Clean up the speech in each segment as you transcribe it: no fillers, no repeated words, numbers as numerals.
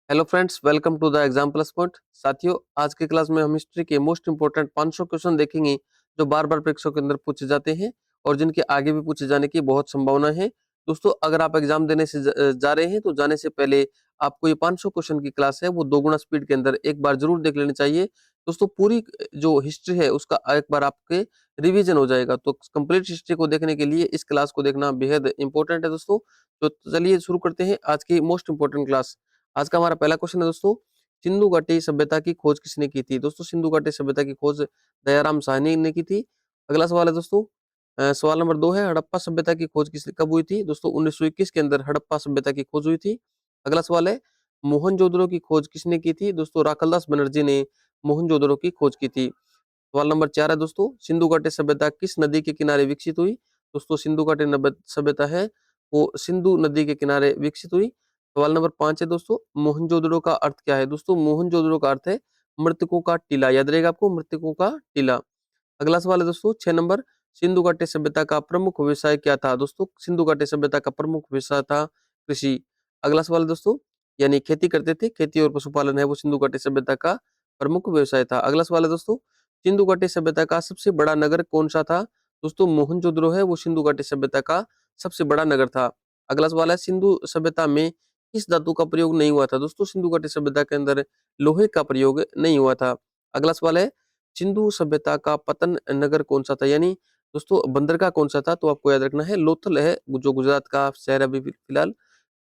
Hello friends, welcome to the exam plus point. साथियों, आज की क्लास में हम हिस्ट्री के मोस्ट इंपोर्टेंट 500 क्वेश्चन देखेंगे जो बार बार परीक्षाओं के अंदर पूछे जाते हैं और जिनके आगे भी पूछे जाने की बहुत संभावना है। दोस्तों, अगर आप एग्जाम देने से जा रहे हैं तो जाने से पहले आपको ये 500 क्वेश्चन की क्लास है वो दोगुना स्पीड के अंदर एक बार जरूर देख लेनी चाहिए। दोस्तों, पूरी जो हिस्ट्री है उसका एक बार आपके रिवीजन हो जाएगा। तो कंप्लीट हिस्ट्री को देखने के लिए इस क्लास को देखना बेहद इंपॉर्टेंट है दोस्तों। तो चलिए शुरू करते हैं आज की मोस्ट इंपॉर्टेंट क्लास। आज का हमारा पहला क्वेश्चन है दोस्तों, सिंधु घाटी सभ्यता की खोज किसने की थी? दोस्तों, सिंधु घाटी सभ्यता की खोज दयाराम साहनी ने की थी। अगला सवाल है दोस्तों, सवाल नंबर 2 है, हड़प्पा सभ्यता की खोज किस कब हुई थी? दोस्तों, 1921 के अंदर हड़प्पा सभ्यता की खोज हुई थी। अगला सवाल है, मोहनजोदड़ो की खोज किसने की थी? दोस्तों, राखालदास बनर्जी ने मोहनजोदड़ो की खोज की थी। सवाल नंबर 4 है दोस्तों, सिंधु घाटी सभ्यता किस नदी के किनारे विकसित हुई? दोस्तों, सिंधु घाटी सभ्यता है वो सिंधु नदी के किनारे विकसित हुई। सवाल नंबर 5 है दोस्तों, मोहनजोदड़ो का अर्थ क्या है? दोस्तों, मोहनजोदड़ो का अर्थ है मृतकों का टीला। याद रहेगा आपको, मृतकों का टीला। अगला सवाल है दोस्तों 6 नंबर, सिंधु घाटी सभ्यता का प्रमुख व्यवसाय क्या था? दोस्तों, सिंधु घाटी सभ्यता का प्रमुख व्यवसाय था कृषि। अगला सवाल है दोस्तों, यानी खेती करते थे, खेती और पशुपालन है वो सिंधु घाटी सभ्यता का प्रमुख व्यवसाय था। अगला सवाल है दोस्तों, सिंधु घाटी सभ्यता का सबसे बड़ा नगर कौन सा था? दोस्तों, मोहनजोदड़ो है वो सिंधु घाटी सभ्यता का सबसे बड़ा नगर था। अगला सवाल है, सिंधु सभ्यता में किस धातु का प्रयोग नहीं हुआ था? दोस्तों, सिंधु घाटी सभ्यता के अंदर लोहे का प्रयोग नहीं हुआ था। अगला सवाल है, सिंधु सभ्यता का पतन नगर कौन सा था? यानी दोस्तों, बंदरगाह कौन सा था? तो आपको याद रखना है लोथल है, जो गुजरात का शहर है अभी फिलहाल।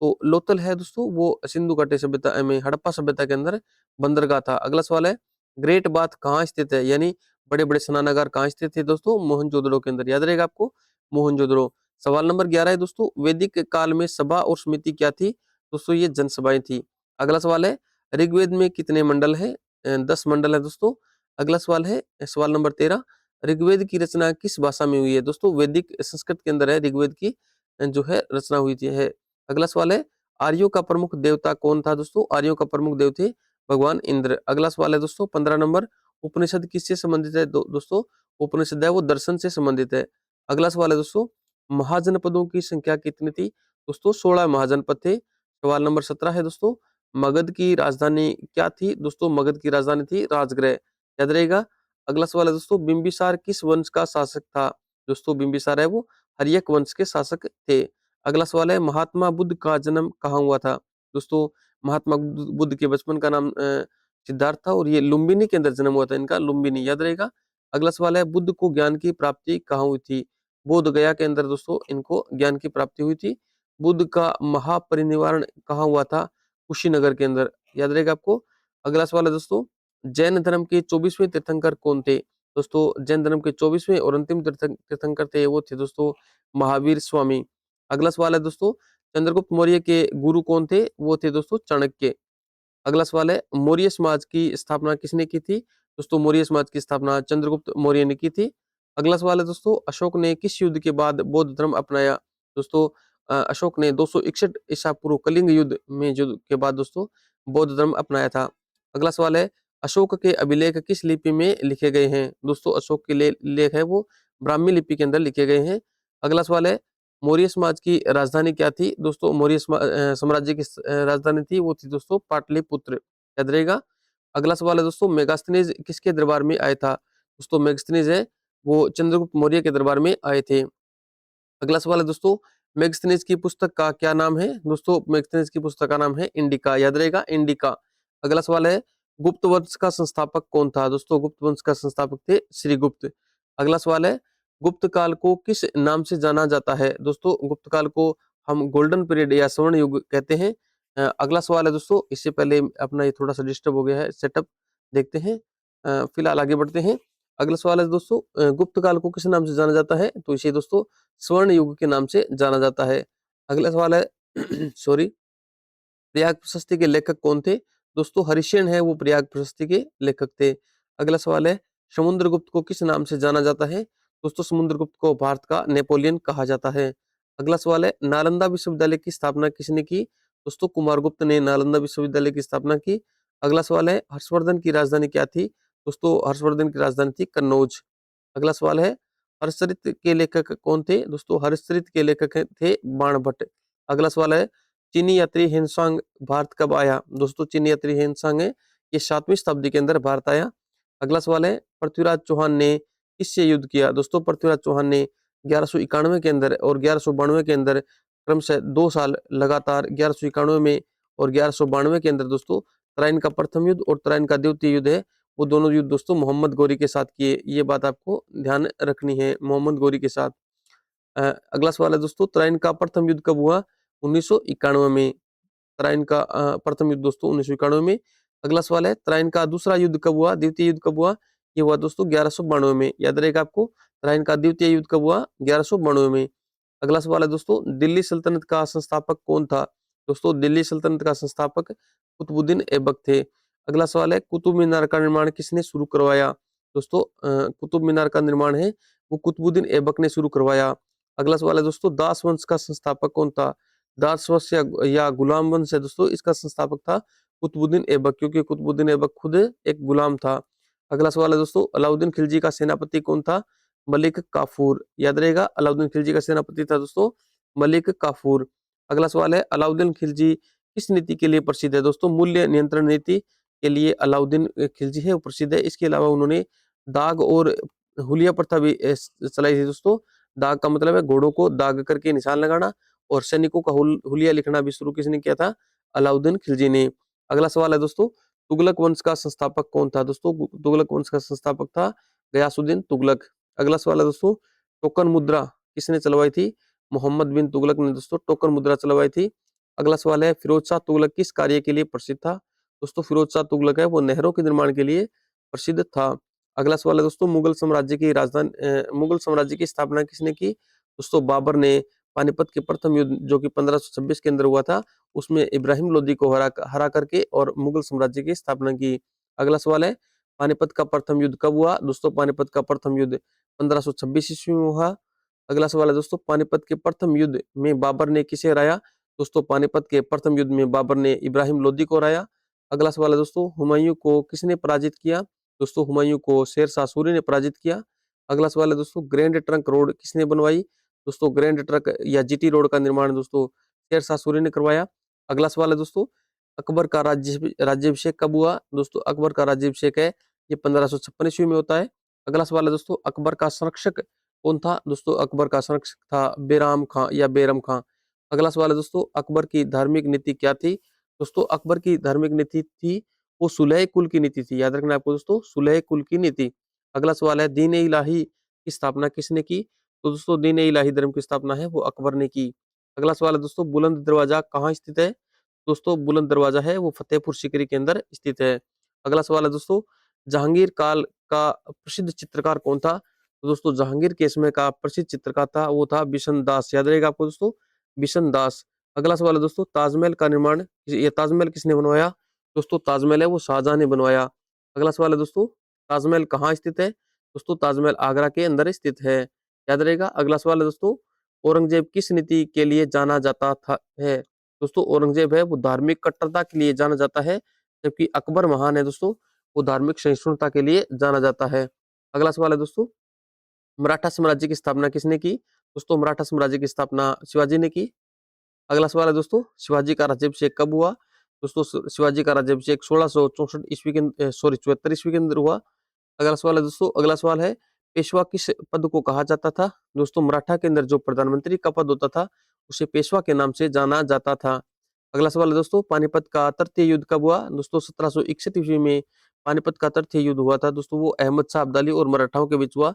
तो लोथल है दोस्तों, वो सिंधु घाटी सभ्यता में हड़प्पा सभ्यता के अंदर बंदरगाह था। अगला सवाल है, ग्रेट बाथ कहाँ स्थित है? यानी बड़े बड़े स्नानागार कहाँ स्थित थे? दोस्तों, मोहनजोदड़ो के अंदर। याद रहेगा आपको, मोहनजोदड़ो। सवाल नंबर 11 है दोस्तों, वैदिक काल में सभा और समिति क्या थी? दोस्तों, ये जनसभाएं थी। अगला सवाल है, ऋग्वेद में कितने मंडल है? 10 मंडल है दोस्तों। अगला सवाल है, सवाल नंबर 13, ऋग्वेद की रचना किस भाषा में हुई है? दोस्तों, वैदिक संस्कृत के अंदर है ऋग्वेद की जो है रचना हुई थी है। अगला सवाल है, आर्यों का प्रमुख देवता कौन था? दोस्तों, आर्यों का प्रमुख देव थे भगवान इंद्र। अगला सवाल है दोस्तों 15 नंबर, उपनिषद किससे संबंधित है? दोस्तों, उपनिषद है वो दर्शन से संबंधित है। अगला सवाल है दोस्तों, महाजनपदों की संख्या कितनी थी? दोस्तों, 16 महाजनपद थे। सवाल नंबर 17 है दोस्तों, मगध की राजधानी क्या थी? दोस्तों, मगध की राजधानी थी राजगृह। याद रहेगा। अगला सवाल है दोस्तों, बिंबिसार किस वंश का शासक था? दोस्तों, बिंबिसार है वो हर्यक वंश के शासक थे। अगला सवाल है, महात्मा बुद्ध का जन्म कहाँ हुआ था? दोस्तों, महात्मा बुद्ध के बचपन का नाम सिद्धार्थ था और ये लुम्बिनी के अंदर जन्म हुआ था इनका, लुम्बिनी। याद रहेगा। अगला सवाल है, बुद्ध को ज्ञान की प्राप्ति कहाँ हुई थी? बोध गया के अंदर दोस्तों इनको ज्ञान की प्राप्ति हुई थी। बुद्ध का महापरिनिर्वाण कहाँ हुआ था? कुशीनगर के अंदर। याद रहेगा आपको। अगला सवाल है दोस्तों, जैन धर्म के 24वें तीर्थंकर कौन थे? दोस्तों, जैन धर्म के 24वें और अंतिम तीर्थंकर थे वो थे दोस्तों महावीर स्वामी। अगला सवाल है दोस्तों, चंद्रगुप्त मौर्य के गुरु कौन थे? वो थे दोस्तों चाणक्य। अगला सवाल है, मौर्य समाज की स्थापना किसने की थी? दोस्तों, मौर्य समाज की स्थापना चंद्रगुप्त मौर्य ने की थी। अगला सवाल है दोस्तों, अशोक ने किस युद्ध के बाद बौद्ध धर्म अपनाया? दोस्तों, अशोक ने 261 ईसा पूर्व कलिंग युद्ध में युद्ध के बाद दोस्तों बौद्ध धर्म अपनाया था। अगला सवाल है, अशोक के अभिलेख किस लिपि में लिखे गए हैं? दोस्तों, अशोक के लेख है वो ब्राह्मी लिपि के अंदर लिखे गए हैं। अगला सवाल है, मौर्य समाज की राजधानी क्या थी? दोस्तों, मौर्य साम्राज्य की राजधानी थी वो थी दोस्तों पाटलिपुत्र। याद रहेगा। अगला सवाल है दोस्तों, मेगास्थनीज किसके दरबार में आया था? दोस्तों, मेगास्थनीज है वो चंद्रगुप्त मौर्य के दरबार में आए थे। अगला सवाल है दोस्तों, मेगास्थनीज की पुस्तक का क्या नाम है? दोस्तों, मेगास्थनीज की पुस्तक का नाम है इंडिका। याद रहेगा, इंडिका। अगला सवाल है, गुप्त वंश का संस्थापक कौन था? दोस्तों, गुप्त वंश का संस्थापक थे श्रीगुप्त। अगला सवाल है, गुप्त काल को किस नाम से जाना जाता है? दोस्तों, गुप्त काल को हम गोल्डन पीरियड या स्वर्ण युग कहते हैं। अगला सवाल है दोस्तों, इससे पहले अपना ये थोड़ा सा डिस्टर्ब हो गया है सेटअप, देखते हैं। फिलहाल आगे बढ़ते हैं। अगला सवाल है दोस्तों, गुप्त काल को किस नाम से जाना जाता है? तो इसे दोस्तों स्वर्ण युग के नाम से जाना जाता है। अगला सवाल है सॉरी, प्रयाग प्रशस्ति के लेखक कौन थे? दोस्तों, हरिशेन है वो प्रयाग प्रशस्ति के लेखक थे। अगला सवाल है, समुद्रगुप्त को किस नाम से जाना जाता है? दोस्तों, समुद्रगुप्त को भारत का नेपोलियन कहा जाता है। अगला सवाल है, नालंदा विश्वविद्यालय की स्थापना किसने की? दोस्तों, कुमारगुप्त ने नालंदा विश्वविद्यालय की स्थापना की। अगला सवाल है, हर्षवर्धन की राजधानी क्या थी? दोस्तों, हर्षवर्धन की राजधानी थी कन्नौज। अगला सवाल है, हर्षचरित के लेखक कौन थे? दोस्तों, हर्षचरित के लेखक थे बाणभट्ट। अगला सवाल है, चीनी यात्री हेनसांग भारत कब आया? दोस्तों चीनी यात्री हेनसांग है ये 7वीं शताब्दी के अंदर भारत आया। अगला सवाल है पृथ्वीराज चौहान ने किससे युद्ध किया? दोस्तों पृथ्वीराज चौहान ने 1191 के अंदर और 1192 के अंदर क्रमशः 2 साल लगातार 1191 में और 1192 के अंदर दोस्तों तराइन का प्रथम युद्ध और तराइन का द्वितीय युद्ध है वो दोनों युद्ध दोस्तों मोहम्मद गौरी के साथ किए। ये बात आपको ध्यान रखनी है, मोहम्मद गौरी के साथ। अगला सवाल है दोस्तों तराइन का प्रथम युद्ध कब हुआ? 1991 में। तराइन का प्रथम युद्ध दोस्तों 1991 में। अगला सवाल है तराइन का दूसरा युद्ध कब हुआ? द्वितीय युद्ध कब हुआ? ये हुआ दोस्तों 1192 में। याद रहेगा आपको तराइन का द्वितीय युद्ध कब हुआ? 1192 में। अगला सवाल है दोस्तों दिल्ली सल्तनत का संस्थापक कौन था? दोस्तों दिल्ली सल्तनत का संस्थापक कुतुबुद्दीन ऐबक थे। अगला सवाल है कुतुब मीनार का निर्माण किसने शुरू करवाया? दोस्तों कुतुब मीनार का निर्माण है वो कुतुबुद्दीन ऐबक ने शुरू करवाया। अगला सवाल है दोस्तों दास वंश का संस्थापक कौन था? दास वंश या गुलाम वंश है दोस्तों इसका संस्थापक था कुतुबुद्दीन ऐबक, क्योंकि कुतुबुद्दीन ऐबक खुद एक गुलाम था। अगला सवाल है दोस्तों अलाउद्दीन खिलजी का सेनापति कौन था? मलिक काफूर। याद रहेगा अलाउद्दीन खिलजी का सेनापति था दोस्तों मलिक काफूर। अगला सवाल है अलाउद्दीन खिलजी किस नीति के लिए प्रसिद्ध है? दोस्तों मूल्य नियंत्रण नीति के लिए अलाउद्दीन खिलजी है वो प्रसिद्ध है। इसके अलावा उन्होंने दाग और हुलिया प्रथा भी चलाई थी दोस्तों। दाग का मतलब है घोड़ों को दाग करके निशान लगाना और सैनिकों का हुलिया लिखना भी शुरू किसने किया था? अलाउद्दीन खिलजी ने। अगला सवाल है दोस्तों तुगलक वंश का संस्थापक कौन था? दोस्तों तुगलक वंश का संस्थापक था गयासुद्दीन तुगलक। अगला सवाल है दोस्तों टोकन मुद्रा किसने चलवाई थी? मोहम्मद बिन तुगलक ने दोस्तों टोकन मुद्रा चलवाई थी। अगला सवाल है फिरोज शाह तुगलक किस कार्य के लिए प्रसिद्ध था? दोस्तों फिरोज शाह तुगलक है वो नहरों के निर्माण के लिए प्रसिद्ध था। अगला सवाल है दोस्तों मुगल साम्राज्य की राजधानी मुगल साम्राज्य की स्थापना किसने की? दोस्तों बाबर ने। पानीपत के प्रथम युद्ध जो कि 1526 के अंदर हुआ था उसमें इब्राहिम लोदी को हरा करके और मुगल साम्राज्य की स्थापना की। अगला सवाल है पानीपत का प्रथम युद्ध कब हुआ? दोस्तों पानीपत का प्रथम युद्ध 1526 ईस्वी में हुआ। अगला सवाल है दोस्तों पानीपत के प्रथम युद्ध में बाबर ने किसे हराया? दोस्तों पानीपत के प्रथम युद्ध में बाबर ने इब्राहिम लोदी को हराया। अगला सवाल है दोस्तों हुमायूं को किसने पराजित किया? दोस्तों हुमायूं को शेर शाह सूरी ने पराजित किया। अगला सवाल है दोस्तों ग्रैंड ट्रंक रोड किसने बनवाई? दोस्तों ग्रैंड ट्रंक या जीटी रोड का निर्माण दोस्तों शेर शाह सूरी ने करवाया। अगला सवाल है दोस्तों अकबर का राज्याभिषेक कब हुआ? दोस्तों अकबर का राज्याभिषेक है ये 1556 ईस्वी में होता है। अगला सवाल है दोस्तों अकबर का संरक्षक कौन था? दोस्तों अकबर का संरक्षक था बेराम खां या बेरम खां। अगला सवाल है दोस्तों अकबर की धार्मिक नीति क्या थी? दोस्तों अकबर की धार्मिक नीति थी वो सुलह कुल की नीति थी। याद रखना आपको दोस्तों सुलह कुल की नीति। अगला सवाल है दीन ए इलाही की स्थापना किसने की? तो दोस्तों दीन ए इलाही धर्म की स्थापना है वो अकबर ने की। अगला सवाल है दोस्तों बुलंद दरवाजा कहाँ स्थित है? दोस्तों बुलंद दरवाजा है वो फतेहपुर सीकरी के अंदर स्थित है। अगला सवाल है दोस्तों जहांगीर काल का प्रसिद्ध चित्रकार कौन था? तो दोस्तों जहांगीर के समय का प्रसिद्ध चित्रकार था वो था बिशन दास। याद रहेगा आपको दोस्तों बिशन दास। अगला सवाल है दोस्तों ताजमहल का निर्माण ये ताजमहल किसने बनवाया? दोस्तों ताजमहल है वो शाहजहां ने बनवाया। अगला सवाल है दोस्तों ताजमहल कहाँ स्थित है? दोस्तों ताजमहल आगरा के अंदर स्थित है। याद रहेगा। अगला सवाल है दोस्तों औरंगजेब किस नीति के लिए जाना जाता था है? दोस्तों औरंगजेब है वो धार्मिक कट्टरता के लिए जाना जाता है जबकि अकबर महान है दोस्तों वो धार्मिक सहिष्णुता के लिए जाना जाता है। अगला सवाल है दोस्तों मराठा साम्राज्य की स्थापना किसने की? दोस्तों मराठा साम्राज्य की स्थापना शिवाजी ने की। अगला सवाल है दोस्तों शिवाजी का राज्याभिषेक कब हुआ? दोस्तों शिवाजी का राज्याभिषेक 1664 ईस्वी के सॉरी 74 ईस्वी के अंदर हुआ। अगला सवाल है दोस्तों अगला सवाल है पेशवा किस पद को कहा जाता था? दोस्तों मराठा के अंदर जो प्रधानमंत्री का पद होता था उसे पेशवा के नाम से जाना जाता था। अगला सवाल है दोस्तों पानीपत का तृतीय युद्ध कब हुआ? दोस्तों 1761 ईस्वी में पानीपत का तृतीय युद्ध हुआ था दोस्तों वो अहमद शाह अब्दाली और मराठाओं के बीच हुआ।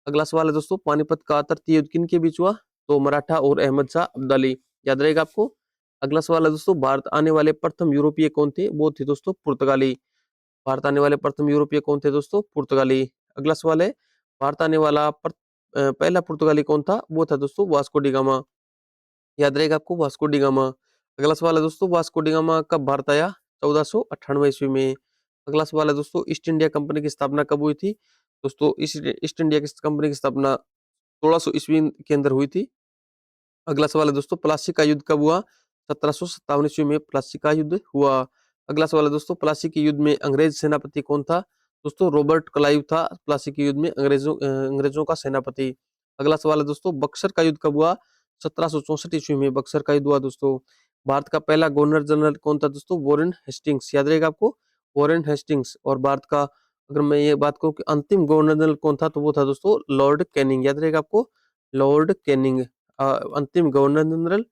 अगला सवाल है दोस्तों पानीपत का तृतीय युद्ध किन के बीच हुआ? तो मराठा और अहमद शाह अब्दाली। याद रहेगा आपको। अगला सवाल है दोस्तों भारत आने वाले प्रथम यूरोपीय कौन थे? वो थे दोस्तों पुर्तगाली। भारत आने वाले प्रथम यूरोपीय कौन थे दोस्तों? पुर्तगाली। अगला सवाल है भारत आने वाला पहला पुर्तगाली कौन था? वो था दोस्तों वास्को डी गामा। याद रहेगा आपको वास्को डी गामा। अगला सवाल है दोस्तों वास्को डी गामा कब भारत आया? 1498 ईस्वी में। अगला सवाल है दोस्तों ईस्ट इंडिया कंपनी की स्थापना कब हुई थी? दोस्तों ईस्ट इंडिया कंपनी की स्थापना 1600 ईस्वी के अंदर हुई थी। अगला सवाल है दोस्तों प्लासी का युद्ध कब हुआ? 1757 ईस्वी में प्लासी का युद्ध हुआ। अगला सवाल है दोस्तों प्लासी के युद्ध में अंग्रेज सेनापति कौन था? दोस्तों रॉबर्ट क्लाइव था प्लासी के युद्ध में अंग्रेजों का सेनापति। अगला सवाल है दोस्तों बक्सर का युद्ध कब हुआ? 1764 ईस्वी में बक्सर का युद्ध हुआ दोस्तों। भारत का पहला गवर्नर जनरल कौन था दोस्तों? वॉरेन हेस्टिंग्स, याद रहेगा आपको, वॉरेन हेस्टिंग्स। और भारत का अगर मैं ये बात करूं कि अंतिम गवर्नर जनरल कौन था, तो वो था दोस्तों लॉर्ड कैनिंग, याद रहेगा आपको, लॉर्ड कैनिंग। अंतिम गवर्नर जनरल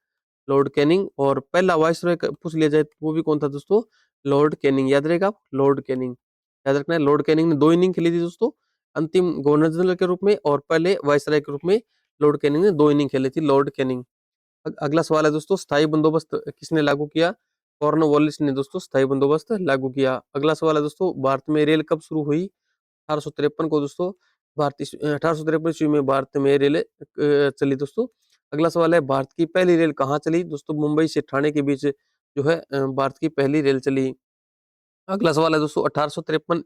लॉर्ड कैनिंग। और पहला वाइसरॉय पूछ लिया जाए तो वो भी कौन था दोस्तों? लॉर्ड कैनिंग, याद रहेगा आप, लॉर्ड कैनिंग। याद रखना है, लॉर्ड कैनिंग ने 2 इनिंग खेली थी दोस्तों, अंतिम गवर्नर जनरल के रूप में और पहले वाइसरॉय के रूप में लॉर्ड कैनिंग ने 2 इनिंग खेली थी, लॉर्ड कैनिंग। अगला सवाल है दोस्तों, स्थायी बंदोबस्त किसने लागू किया? कॉर्नवालिस ने दोस्तों स्थायी बंदोबस्त लागू किया। अगला सवाल है दोस्तों, भारत में रेल कब शुरू हुई? 1853 को दोस्तों, भारतीय 1853 ईस्वी में भारत में रेल चली दोस्तों। अगला सवाल है, भारत की पहली रेल कहाँ चली? दोस्तों मुंबई से ठाणे के बीच जो है भारत की पहली रेल चली। अगला सवाल है दोस्तों, 1853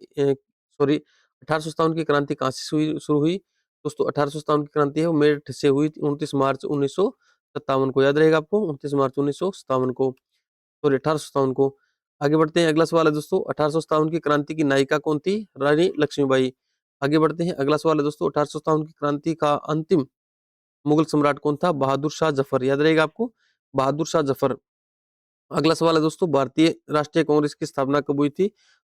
सॉरी 1857 की क्रांति कहाँ से शुरू हुई? दोस्तों 1857 की क्रांति है वो मेरठ से हुई थी, 29 मार्च 1957 को, याद रहेगा आपको, 29 मार्च 1957 को, सॉरी 1857 को। आगे बढ़ते हैं, अगला सवाल है दोस्तों, 1857 की क्रांति की नायिका कौन थी? रानी लक्ष्मीबाई। आगे बढ़ते हैं, अगला सवाल है दोस्तों, 1857 की क्रांति का अंतिम मुगल सम्राट कौन था? बहादुर शाह जफर, याद रहेगा आपको, बहादुर शाह जफर। अगला सवाल है दोस्तों, भारतीय राष्ट्रीय कांग्रेस की स्थापना कब हुई थी?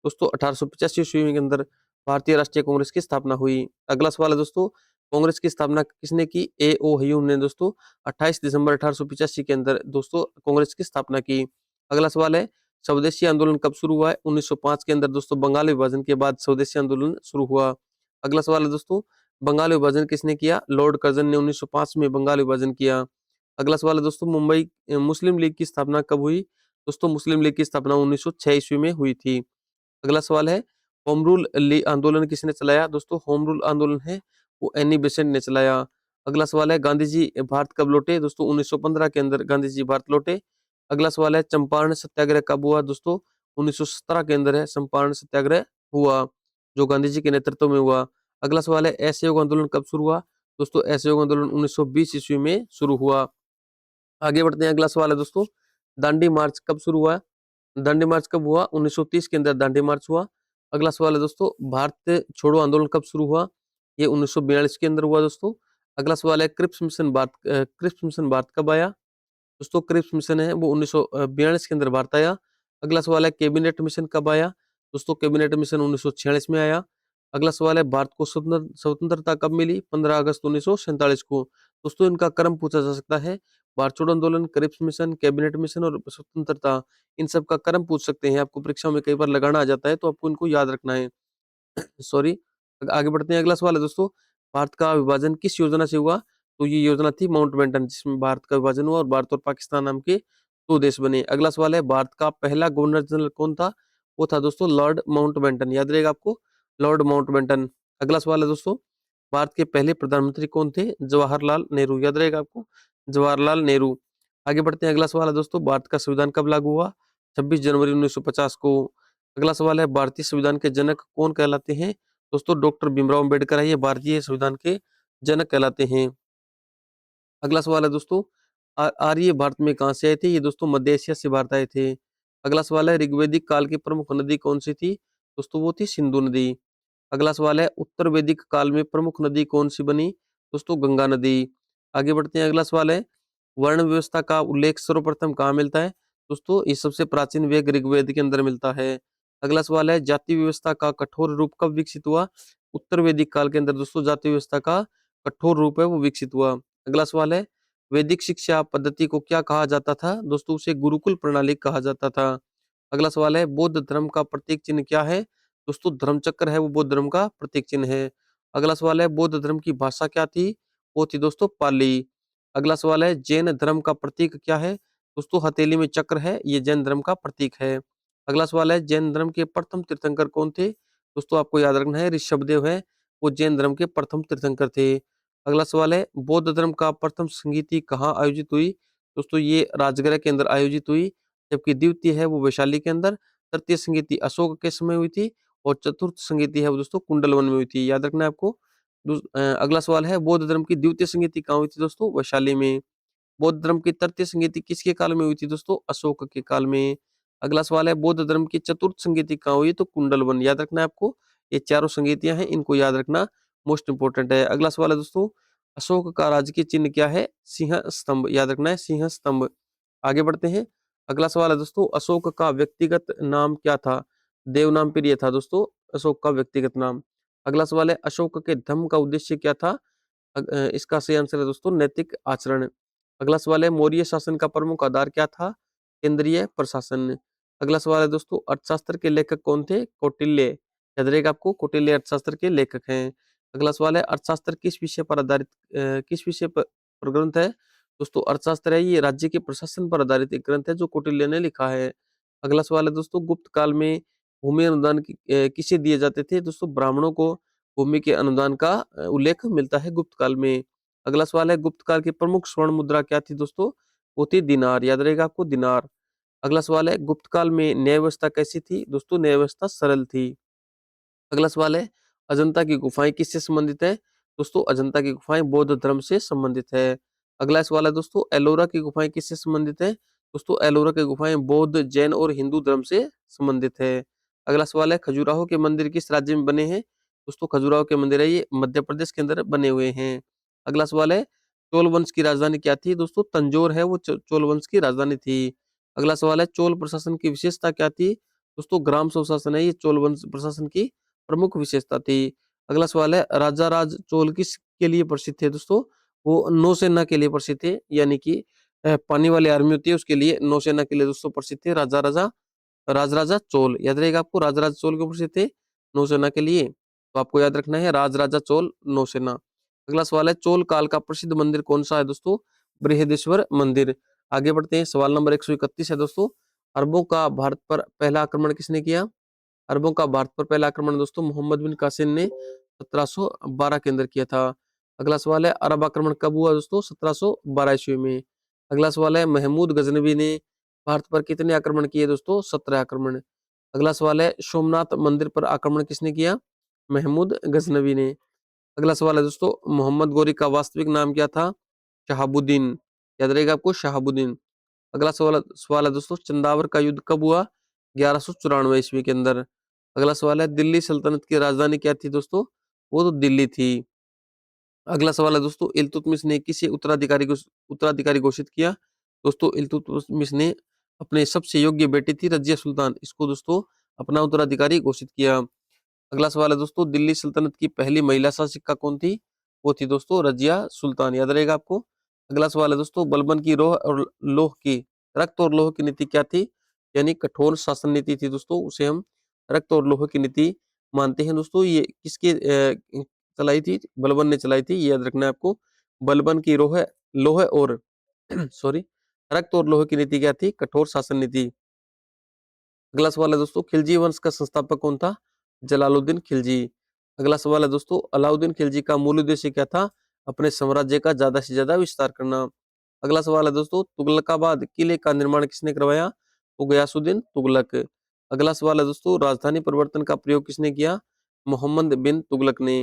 दोस्तों 1885 ईस्वी के अंदर भारतीय राष्ट्रीय कांग्रेस की स्थापना हुई। अगला सवाल है दोस्तों, कांग्रेस की स्थापना किसने की? ए.ओ. ह्यूम ने दोस्तों 28 दिसंबर 1885 के अंदर दोस्तों कांग्रेस की स्थापना की। अगला सवाल है, स्वदेशी आंदोलन कब शुरू हुआ है? 1905 के अंदर दोस्तों, बंगाल विभाजन के बाद स्वदेशी आंदोलन शुरू हुआ। अगला सवाल है दोस्तों, बंगाल विभाजन किसने किया? लॉर्ड कर्जन ने 1905 में बंगाल विभाजन किया। अगला सवाल है दोस्तों, मुंबई मुस्लिम लीग की स्थापना कब हुई? दोस्तों मुस्लिम लीग की स्थापना 1906 ईस्वी में हुई थी। अगला सवाल है, होम रूल आंदोलन किसने चलाया? दोस्तों होम रूल आंदोलन है वो एनी बेसेंट ने चलाया। अगला सवाल है, गांधी जी भारत कब लौटे? दोस्तों 1915 के अंदर गांधी जी भारत लौटे। अगला सवाल है, चंपारण सत्याग्रह कब हुआ? दोस्तों 1917 के अंदर है चंपारण सत्याग्रह हुआ, जो गांधी जी के नेतृत्व में हुआ। अगला सवाल है, असहयोग आंदोलन कब शुरू हुआ? दोस्तों असहयोग आंदोलन 1920 ईस्वी में शुरू हुआ। आगे बढ़ते हैं, अगला सवाल है दोस्तों, दांडी मार्च कब शुरू हुआ? दांडी मार्च कब हुआ? 1930 के अंदर दांडी मार्च हुआ। अगला सवाल है दोस्तों, भारत छोड़ो आंदोलन कब शुरू हुआ? ये 1942 के अंदर हुआ दोस्तों। अगला सवाल है, क्रिप्स मिशन भारत कब आया? दोस्तों क्रिप्स मिशन है वो 1942 के अंदर भारत आया। अगला सवाल है, कैबिनेट मिशन कब आया? दोस्तों कैबिनेट मिशन 1946 में आया। अगला सवाल है, भारत को स्वतंत्रता कब मिली? 15 अगस्त 1947 को। दोस्तों इनका क्रम पूछा जा सकता है, भारत छोड़ो आंदोलन, क्रिप्स मिशन, कैबिनेट मिशन और स्वतंत्रता, इन सब का क्रम पूछ सकते हैं, आपको परीक्षा में कई बार लगाना आ जाता है, तो आपको इनको याद रखना है। सॉरी। आगे बढ़ते हैं, अगला सवाल है दोस्तों, भारत का विभाजन किस योजना से हुआ? तो ये योजना थी माउंटबेटन, जिसमें भारत का विभाजन हुआ और भारत और पाकिस्तान नाम के 2 देश बने। अगला सवाल है, भारत का पहला गवर्नर जनरल कौन था? वो था दोस्तों लॉर्ड माउंटबेटन, याद रहेगा आपको, लॉर्ड माउंटबेटन। अगला सवाल है दोस्तों, भारत के पहले प्रधानमंत्री कौन थे? जवाहरलाल नेहरू, याद रहेगा आपको, जवाहरलाल नेहरू। आगे बढ़ते हैं, अगला सवाल है दोस्तों, भारत का संविधान कब लागू हुआ? 26 जनवरी 1950 को। अगला सवाल है, भारतीय संविधान के जनक कौन कहलाते हैं? दोस्तों डॉक्टर भीमराव अंबेडकर है, ये भारतीय संविधान के जनक कहलाते हैं। अगला सवाल है दोस्तों, आर्य भारत में कहाँ से आए थे? ये दोस्तों मध्य एशिया से भारत आए थे। अगला सवाल है, ऋग्वैदिक काल की प्रमुख नदी कौन सी थी? दोस्तों वो थी सिंधु नदी। अगला सवाल है, उत्तर वैदिक काल में प्रमुख नदी कौन सी बनी? दोस्तों गंगा नदी। आगे बढ़ते हैं, अगला सवाल है, वर्ण व्यवस्था का उल्लेख सर्वप्रथम कहाँ मिलता है? दोस्तों ये सबसे प्राचीन वेद ऋग्वेद के अंदर मिलता है। अगला सवाल है, जाति व्यवस्था का कठोर रूप कब विकसित हुआ? उत्तर वैदिक काल के अंदर दोस्तों जाति व्यवस्था का कठोर रूप है वो विकसित हुआ। अगला सवाल है, वैदिक शिक्षा पद्धति को क्या कहा जाता था? दोस्तों उसे गुरुकुल प्रणाली कहा जाता था। अगला सवाल है, बौद्ध धर्म का प्रतीक चिन्ह क्या है? दोस्तों धर्म चक्र है वो बौद्ध धर्म का प्रतीक चिन्ह है। अगला सवाल है, बौद्ध धर्म की भाषा क्या थी? वो थी दोस्तों पाली। अगला सवाल है, जैन धर्म का प्रतीक क्या है? दोस्तों हथेली में चक्र है, ये जैन धर्म का प्रतीक है। अगला सवाल है, जैन धर्म के प्रथम तीर्थंकर कौन थे? दोस्तों आपको याद रखना है, ऋषभदेव है वो जैन धर्म के प्रथम तीर्थंकर थे। अगला सवाल है, बौद्ध धर्म का प्रथम संगीति कहाँ आयोजित हुई? दोस्तों ये राजगृह के अंदर आयोजित हुई, जबकि द्वितीय है वो वैशाली के अंदर, तृतीय संगीति अशोक के समय हुई थी और चतुर्थ संगीति है वो दोस्तों कुंडलवन में हुई थी, याद रखना है आपको। अगला सवाल है, बौद्ध धर्म की द्वितीय संगीति कहाँ हुई थी? दोस्तों वैशाली में। बौद्ध धर्म की तृतीय संगीति किसके काल में हुई थी? दोस्तों अशोक के काल में। अगला सवाल है, बौद्ध धर्म की चतुर्थ संगीति कहाँ हुई? तो कुंडलवन, याद रखना है आपको, ये चारों संगीतियां हैं, इनको याद रखना मोस्ट इंपोर्टेंट है। अगला सवाल है दोस्तों, अशोक का राजकीय चिन्ह क्या है? सिंह स्तंभ, याद रखना है सिंह स्तंभ। आगे बढ़ते हैं, अगला सवाल है दोस्तों, अशोक का व्यक्तिगत नाम क्या था? देव नाम प्रिय था दोस्तों, अशोक का व्यक्तिगत नाम। अगला सवाल है, अशोक के धम्म का उद्देश्य क्या था? इसका सही आंसर है दोस्तों नैतिक आचरण। अगला सवाल है, मौर्य शासन का प्रमुख आधार क्या था? केंद्रीय प्रशासन। अगला सवाल है दोस्तों, अर्थशास्त्र के लेखक कौन थे? कौटिल्य। याद रहेगा आपको, कौटिल्य अर्थशास्त्र के लेखक हैं। अगला सवाल है, अर्थशास्त्र किस विषय पर आधारित किस विषय पर ग्रंथ है? दोस्तों अर्थशास्त्र है ये राज्य के प्रशासन पर आधारित एक ग्रंथ है जो कौटिल्य ने लिखा है। अगला सवाल है दोस्तों, गुप्त काल में भूमि अनुदान किसे दिए जाते थे? दोस्तों ब्राह्मणों को भूमि के अनुदान का उल्लेख मिलता है गुप्त काल में। अगला सवाल है, गुप्त काल की प्रमुख स्वर्ण मुद्रा क्या थी दोस्तों? वो थी दिनार। याद रहेगा आपको, दिनार। अगला सवाल है, गुप्त काल में न्याय व्यवस्था कैसी थी? दोस्तों न्याय व्यवस्था सरल थी। अगला सवाल है, अजंता की गुफाएं किससे संबंधित है? दोस्तों अजंता की गुफाएं बौद्ध धर्म से संबंधित है। अगला सवाल है दोस्तों, एलोरा की गुफाएं किससे संबंधित है? दोस्तों एलोरा की गुफाएं बौद्ध, जैन और हिंदू धर्म से संबंधित है। अगला सवाल है, खजुराहो के मंदिर किस राज्य में बने हैं? दोस्तों खजुराहो के मंदिर है ये मध्य प्रदेश के अंदर बने हुए हैं। अगला सवाल है, चोल वंश की राजधानी क्या थी? दोस्तों तंजोर है वो चोल वंश की राजधानी थी। अगला सवाल है, चोल प्रशासन की विशेषता क्या थी? दोस्तों ग्राम स्वशासन है ये चोल वंश प्रशासन की प्रमुख विशेषता थी। अगला सवाल है, राजा राज चोल किसके लिए प्रसिद्ध थे? दोस्तों वो नौसेना के लिए प्रसिद्ध थे, यानी कि पानी वाली आर्मी होती है उसके लिए, नौसेना के लिए दोस्तों प्रसिद्ध थे राजा राजा राजराजा चोल। याद रहेगा आपको, राजराजा चोल क्यों प्रसिद्ध थे? नौसेना के लिए। तो आपको याद रखना है राजराजा चोल, नौसेना। अगला सवाल है, चोल काल का प्रसिद्ध मंदिर कौन सा है? दोस्तों बृहदेश्वर मंदिर। आगे बढ़ते हैं, सवाल नंबर 131 है दोस्तों, अरबों का भारत पर पहला आक्रमण किसने किया? अरबों का भारत पर पहला आक्रमण दोस्तों मोहम्मद बिन कासिम ने 1712 के अंदर किया था। अगला सवाल है, अरब आक्रमण कब हुआ दोस्तों? 1712 ईस्वी में। अगला सवाल है, महमूद गजनवी ने भारत पर कितने आक्रमण किए? दोस्तों 17 आक्रमण। अगला सवाल है, सोमनाथ मंदिर पर आक्रमण किसने किया? महमूद गजनवी ने। अगला सवाल है दोस्तों, मोहम्मद गोरी का वास्तविक नाम क्या था? शहाबुद्दीन। याद रहेगा आपको, शहाबुद्दीन। अगला सवाल है दोस्तों, चंदावर का युद्ध कब हुआ? 1194 ईस्वी के अंदर। अगला सवाल है, दिल्ली सल्तनत की राजधानी क्या थी दोस्तों? वो तो दिल्ली थी। अगला सवाल है दोस्तों, इल्तुतमिश ने किसे उत्तराधिकारी घोषित किया? दोस्तों इल्तुतमिश ने अपने सबसे योग्य बेटी थी रजिया सुल्तान, इसको दोस्तों अपना उत्तराधिकारी घोषित किया। अगला सवाल है दोस्तों, दिल्ली सल्तनत की पहली महिला शासिका कौन थी? वो थी दोस्तों रजिया सुल्तान। याद रहेगा आपको। अगला सवाल है दोस्तों, बलबन की रोह और लोह की रक्त और लोह की नीति क्या थी? यानी कठोर शासन नीति थी दोस्तों, उसे हम रक्त और लोह की नीति मानते हैं दोस्तों। ये किसके चलाई थी? बलबन ने चलाई थी, ये याद रखना है आपको। बलबन की रोह लोह और सॉरी रक्त और लोह की नीति क्या थी? कठोर शासन नीति। अगला सवाल है दोस्तों, खिलजी वंश का संस्थापक कौन था? जलालुद्दीन खिलजी। अगला सवाल है दोस्तों, अलाउद्दीन खिलजी का मूल उद्देश्य क्या था? अपने साम्राज्य का ज्यादा से ज्यादा विस्तार करना। अगला सवाल है दोस्तों, तुगलकाबाद किले का निर्माण किसने करवाया? तो गयासुद्दीन तुगलक। अगला सवाल है दोस्तों, राजधानी परिवर्तन का प्रयोग किसने किया? मोहम्मद बिन तुगलक ने।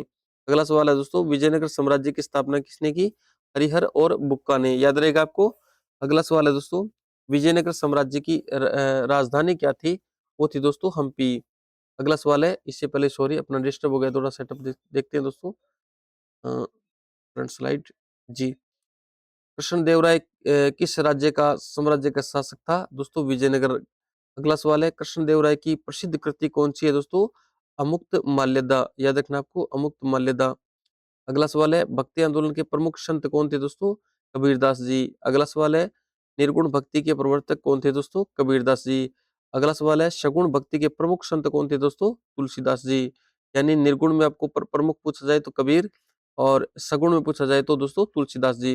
अगला सवाल है दोस्तों, विजयनगर साम्राज्य की स्थापना किसने की? हरिहर और बुक्का ने। याद रहेगा आपको। अगला सवाल है दोस्तों, विजयनगर साम्राज्य की राजधानी क्या थी? वो थी दोस्तों हम्पी। अगला सवाल है, इससे पहले सॉरी अपना डिस्टर्ब हो गया थोड़ा, सेटअप देखते हैं दोस्तों। फ्रंट स्लाइड जी। कृष्णदेवराय किस राज्य का साम्राज्य का शासक था? दोस्तों विजयनगर। अगला सवाल है, कृष्णदेवराय की प्रसिद्ध कृति कौन सी है? दोस्तों अमुक्त माल्यदा। याद रखना आपको, अमुक्त माल्यदा। अगला सवाल है, भक्ति आंदोलन के प्रमुख संत कौन थे? दोस्तों कबीरदास जी। अगला सवाल है, निर्गुण भक्ति के प्रवर्तक कौन थे? दोस्तों कबीरदास जी। अगला सवाल है, सगुण भक्ति के प्रमुख संत कौन थे? दोस्तों तुलसीदास जी। यानी निर्गुण में आपको प्रमुख पूछा जाए तो कबीर, और सगुण में पूछा जाए तो दोस्तों तुलसीदास जी।